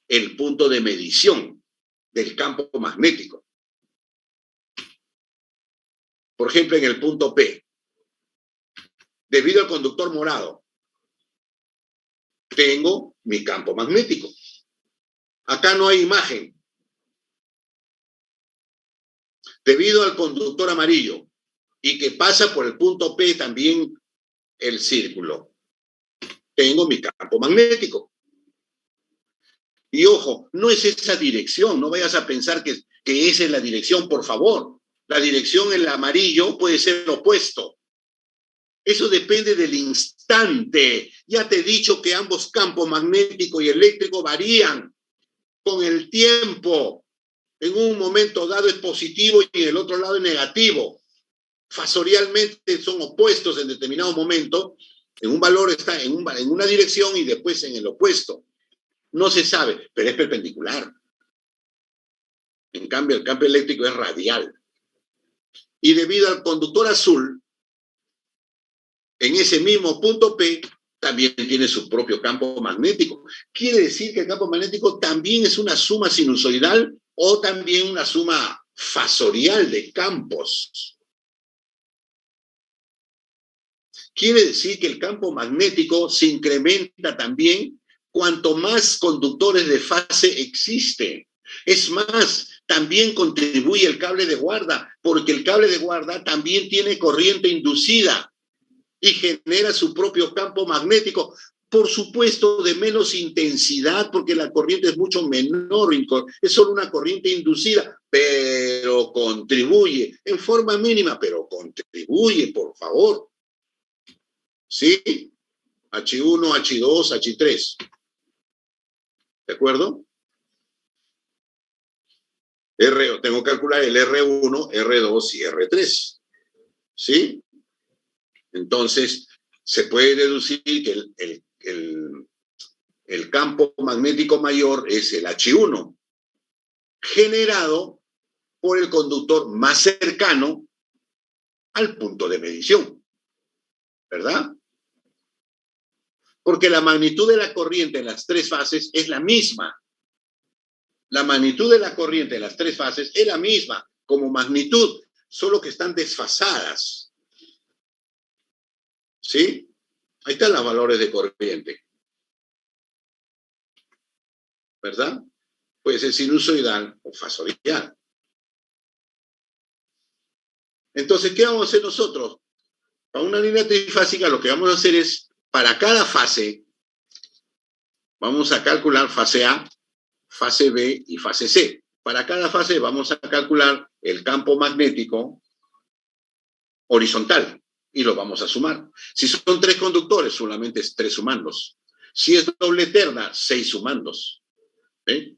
El punto de medición del campo magnético. Por ejemplo, en el punto P, debido al conductor morado, tengo mi campo magnético. Acá no hay imagen. Debido al conductor amarillo y que pasa por el punto P también el círculo, tengo mi campo magnético. Y ojo, no es esa dirección, no vayas a pensar que esa es la dirección, por favor. La dirección en el amarillo puede ser opuesto. Eso depende del instante. Ya te he dicho que ambos campos magnético y eléctrico varían con el tiempo. En un momento dado es positivo y en el otro lado es negativo. Fasorialmente son opuestos en determinado momento. En un valor está en una dirección y después en el opuesto. No se sabe, pero es perpendicular. En cambio, el campo eléctrico es radial. Y debido al conductor azul, en ese mismo punto P, también tiene su propio campo magnético. Quiere decir que el campo magnético también es una suma sinusoidal o también una suma fasorial de campos. Quiere decir que el campo magnético se incrementa también cuanto más conductores de fase existen. Es más, también contribuye el cable de guarda, porque el cable de guarda también tiene corriente inducida y genera su propio campo magnético, por supuesto de menos intensidad, porque la corriente es mucho menor, es solo una corriente inducida, pero contribuye en forma mínima, pero contribuye, por favor. ¿Sí? H1, H2, H3. ¿De acuerdo? Tengo que calcular el R1, R2 y R3. ¿Sí? Entonces, se puede deducir que el campo magnético mayor es el H1, generado por el conductor más cercano al punto de medición. ¿Verdad? Porque la magnitud de la corriente en las tres fases es la misma. La magnitud de la corriente en las tres fases es la misma como magnitud, solo que están desfasadas. ¿Sí? Ahí están los valores de corriente. ¿Verdad? Puede ser sinusoidal o fasorial. Entonces, ¿qué vamos a hacer nosotros? Para una línea trifásica lo que vamos a hacer es, para cada fase, vamos a calcular fase A, fase B y fase C. Para cada fase vamos a calcular el campo magnético horizontal y lo vamos a sumar. Si son 3 conductores, solamente es 3 sumandos. Si es doble terna, 6 sumandos. ¿De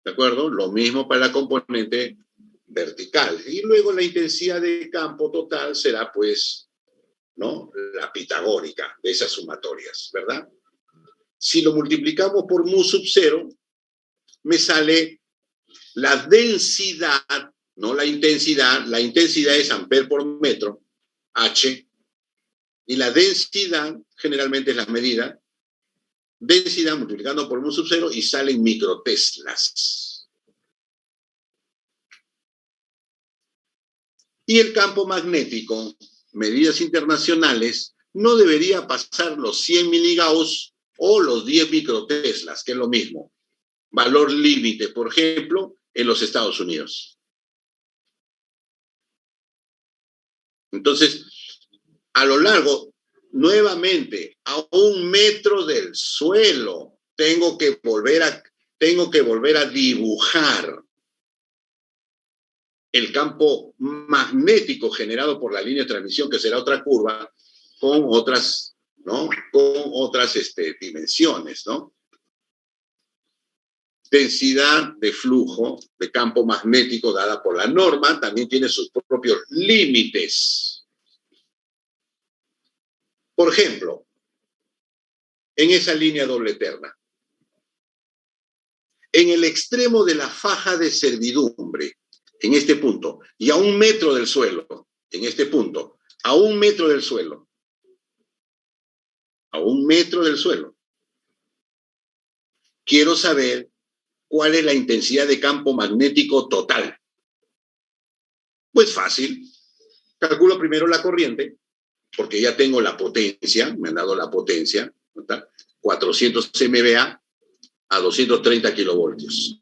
acuerdo? Lo mismo para la componente vertical. Y luego la intensidad de campo total será, pues, ¿no? La pitagórica de esas sumatorias, ¿verdad? Si lo multiplicamos por mu sub 0, me sale la densidad, no la intensidad. La intensidad es amper por metro, H, y la densidad generalmente es la medida. Densidad multiplicando por mu sub 0 y salen microteslas. Y el campo magnético, medidas internacionales, no debería pasar los 100 miligauss o los 10 microteslas, que es lo mismo. Valor límite, por ejemplo, en los Estados Unidos. Entonces, a lo largo, nuevamente, a 1 metro del suelo, tengo que volver a dibujar el campo magnético generado por la línea de transmisión, que será otra curva, con otras, ¿no? Con otras dimensiones, ¿no? Densidad de flujo de campo magnético dada por la norma también tiene sus propios límites. Por ejemplo, en esa línea doble terna, en el extremo de la faja de servidumbre, en este punto, y a 1 metro del suelo, en este punto, a 1 metro del suelo, a 1 metro del suelo, quiero saber cuál es la intensidad de campo magnético total. Pues fácil. Calculo primero la corriente, porque ya tengo la potencia, me han dado la potencia, ¿verdad? 400 MVA a 230 kilovoltios.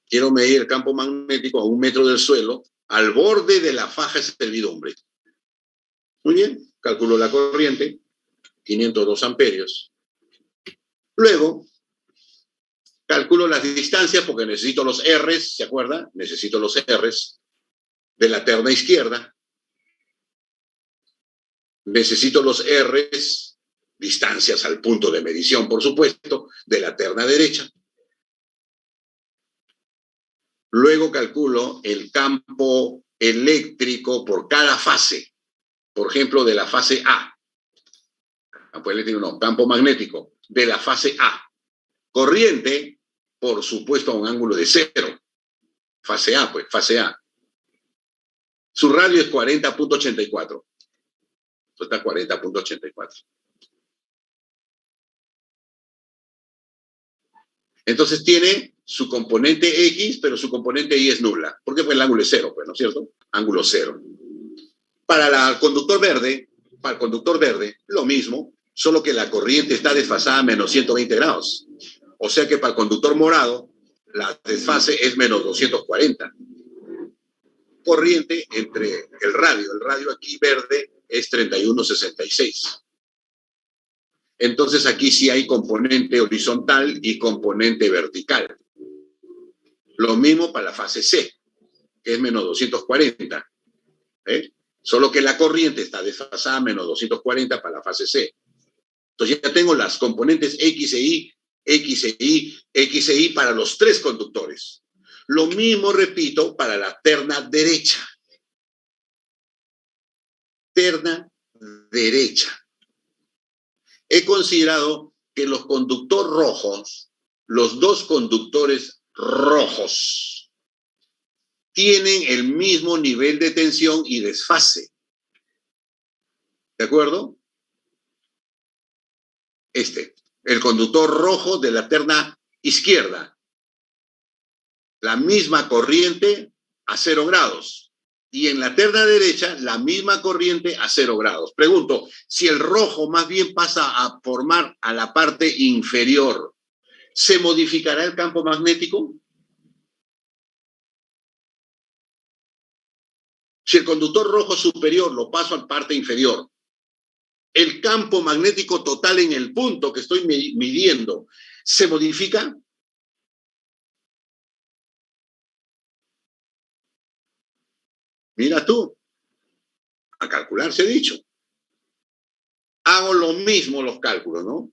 Quiero medir el campo magnético a 1 metro del suelo, al borde de la faja de servidumbre. Muy bien, calculo la corriente, 502 amperios. Luego, calculo las distancias porque necesito los R's, ¿se acuerda? Necesito los R's de la terna izquierda. Necesito los R's, distancias al punto de medición, por supuesto, de la terna derecha. Luego calculo el campo eléctrico por cada fase. Por ejemplo, de la fase A. Campo eléctrico no, campo magnético de la fase A. Corriente, por supuesto, a un ángulo de 0. Fase A, pues, fase A. Su radio es 40.84. Esto está 40.84. Entonces tiene su componente X, pero su componente Y es nula. ¿Por qué? Pues el ángulo es 0, pues, ¿no es cierto? Ángulo 0. Para el conductor verde, lo mismo, solo que la corriente está desfasada a menos 120 grados. O sea que para el conductor morado, la desfase es menos 240. Corriente entre el radio aquí verde es 31.66. Entonces aquí sí hay componente horizontal y componente vertical. Lo mismo para la fase C, que es menos 240. Solo que la corriente está desfasada a menos 240 para la fase C. Entonces ya tengo las componentes X e Y, X e Y, X e Y para los 3 conductores. Lo mismo repito para la terna derecha. Terna derecha. He considerado que los conductores rojos, los 2 conductores rojos, tienen el mismo nivel de tensión y desfase. ¿De acuerdo? El conductor rojo de la terna izquierda. La misma corriente a 0 grados. Y en la terna derecha, la misma corriente a 0 grados. Pregunto, si el rojo más bien pasa a formar a la parte inferior, ¿se modificará el campo magnético? Si el conductor rojo superior lo paso a la parte inferior, ¿el campo magnético total en el punto que estoy midiendo se modifica? Mira tú, a calcular se ha dicho. Hago lo mismo los cálculos, ¿no?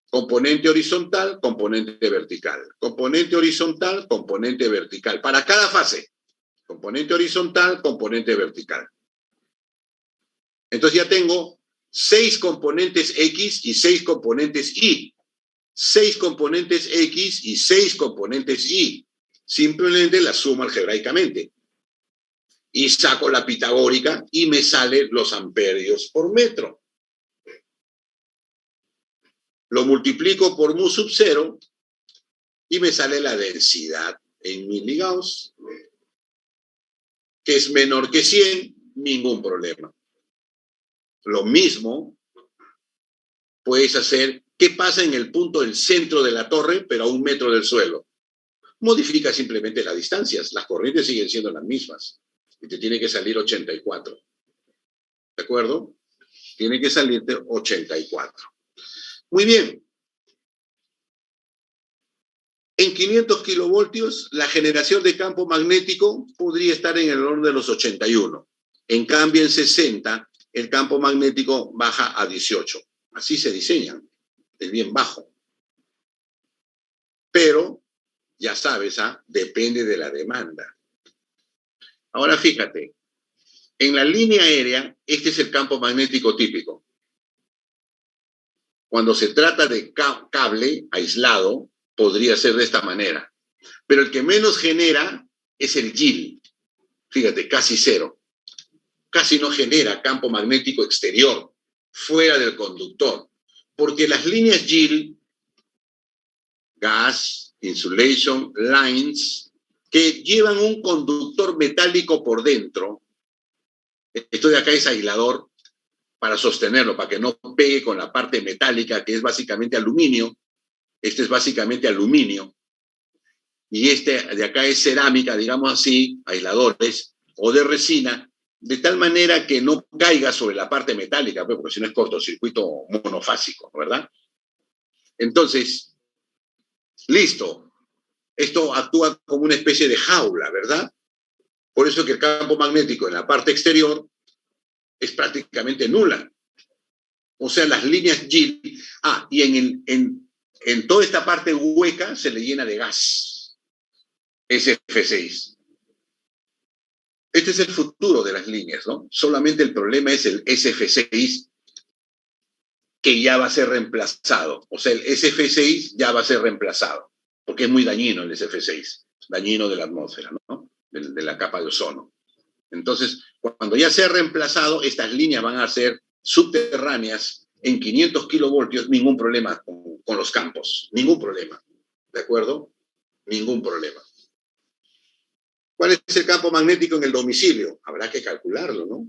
Componente horizontal, componente vertical. Componente horizontal, componente vertical. Para cada fase. Componente horizontal, componente vertical. Entonces ya tengo 6 componentes X y 6 componentes Y. 6 componentes X y 6 componentes Y. Simplemente las sumo algebraicamente. Y saco la pitagórica y me salen los amperios por metro. Lo multiplico por mu sub 0 y me sale la densidad en miligauss, que es menor que 100, ningún problema. Lo mismo puedes hacer, ¿qué pasa en el punto del centro de la torre, pero a 1 metro del suelo? Modifica simplemente las distancias, las corrientes siguen siendo las mismas. Y te tiene que salir 84. ¿De acuerdo? Tiene que salirte 84. Muy bien. En 500 kilovoltios, la generación de campo magnético podría estar en el orden de los 81. En cambio, en 60, el campo magnético baja a 18. Así se diseña, es bien bajo. Pero, ya sabes, depende de la demanda. Ahora fíjate, en la línea aérea, este es el campo magnético típico. Cuando se trata de cable aislado, podría ser de esta manera. Pero el que menos genera es el GIL. Fíjate, casi 0. Casi no genera campo magnético exterior, fuera del conductor. Porque las líneas GIL, gas, insulation, lines, que llevan un conductor metálico por dentro, esto de acá es aislador para sostenerlo, para que no pegue con la parte metálica, que es básicamente aluminio. Este es básicamente aluminio. Y este de acá es cerámica, digamos así, aisladores, o de resina, de tal manera que no caiga sobre la parte metálica, porque si no es cortocircuito monofásico, ¿verdad? Entonces, listo. Esto actúa como una especie de jaula, ¿verdad? Por eso que el campo magnético en la parte exterior es prácticamente nula. O sea, las líneas GIL... y en toda esta parte hueca se le llena de gas. SF6. Este es el futuro de las líneas, ¿no? Solamente el problema es el SF6, que ya va a ser reemplazado. O sea, el SF6 ya va a ser reemplazado, porque es muy dañino el SF6, dañino de la atmósfera, ¿no? De la capa de ozono. Entonces, cuando ya sea reemplazado, estas líneas van a ser subterráneas en 500 kilovoltios, ningún problema con los campos, ningún problema, ¿de acuerdo? Ningún problema. ¿Cuál es el campo magnético en el domicilio? Habrá que calcularlo, ¿no?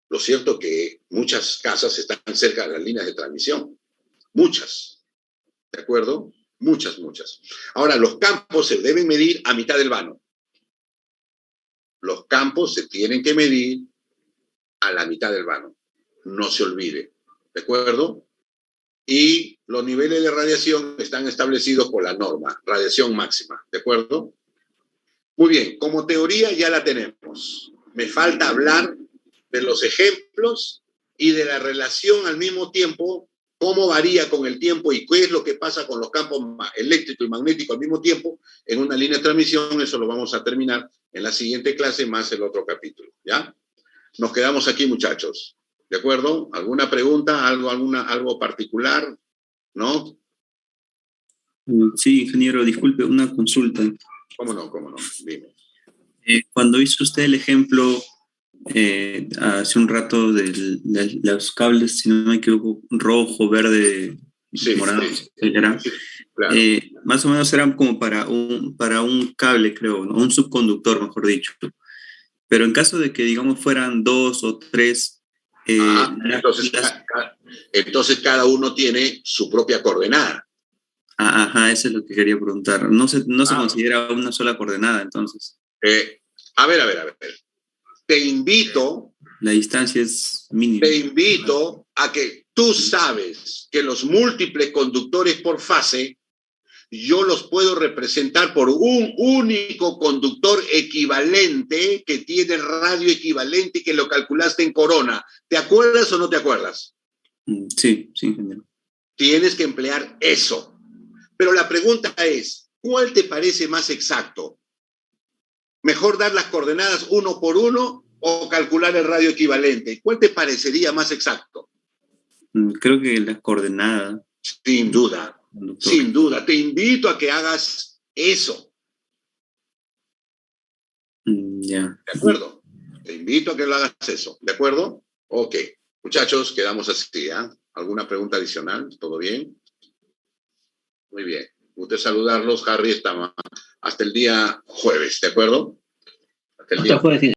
Lo cierto que muchas casas están cerca de las líneas de transmisión. Muchas. ¿De acuerdo? Muchas. Ahora, los campos se deben medir a mitad del vano. Los campos se tienen que medir a la mitad del vano. No se olvide. ¿De acuerdo? Y los niveles de radiación están establecidos por la norma, radiación máxima. ¿De acuerdo? Muy bien, como teoría ya la tenemos. Me falta hablar de los ejemplos y de la relación al mismo tiempo, cómo varía con el tiempo y qué es lo que pasa con los campos eléctricos y magnéticos al mismo tiempo en una línea de transmisión. Eso lo vamos a terminar en la siguiente clase más el otro capítulo, ¿ya? Nos quedamos aquí, muchachos. ¿De acuerdo? ¿Alguna pregunta? ¿Algo particular? ¿No? Sí, ingeniero, disculpe, una consulta. ¿Cómo no? Dime. Cuando hizo usted el ejemplo hace un rato de los cables, si no me equivoco, rojo, verde, Sí, morado, sí, etcétera, sí, claro. más o menos eran como para un cable, creo, ¿no? Un subconductor, mejor dicho. Pero en caso de que, digamos, fueran 2 o 3... entonces cada uno tiene su propia coordenada. Ajá, eso es lo que quería preguntar. No se considera una sola coordenada, entonces. A ver. Te invito... La distancia es mínima. Te invito a que tú sabes que los múltiples conductores por fase yo los puedo representar por un único conductor equivalente que tiene radio equivalente y que lo calculaste en corona. ¿Te acuerdas o no te acuerdas? Sí, ingeniero. Tienes que emplear eso. Pero la pregunta es, ¿cuál te parece más exacto? ¿Mejor dar las coordenadas uno por uno o calcular el radio equivalente? ¿Cuál te parecería más exacto? Creo que las coordenadas. Sin duda. Sin duda, te invito a que hagas eso. Ya. ¿De acuerdo? Te invito a que lo hagas eso. ¿De acuerdo? Ok. Muchachos, quedamos así, ¿eh? ¿Alguna pregunta adicional? ¿Todo bien? Muy bien. Gusto saludarlos, Harry. Hasta el día jueves, ¿de acuerdo? Hasta el día jueves.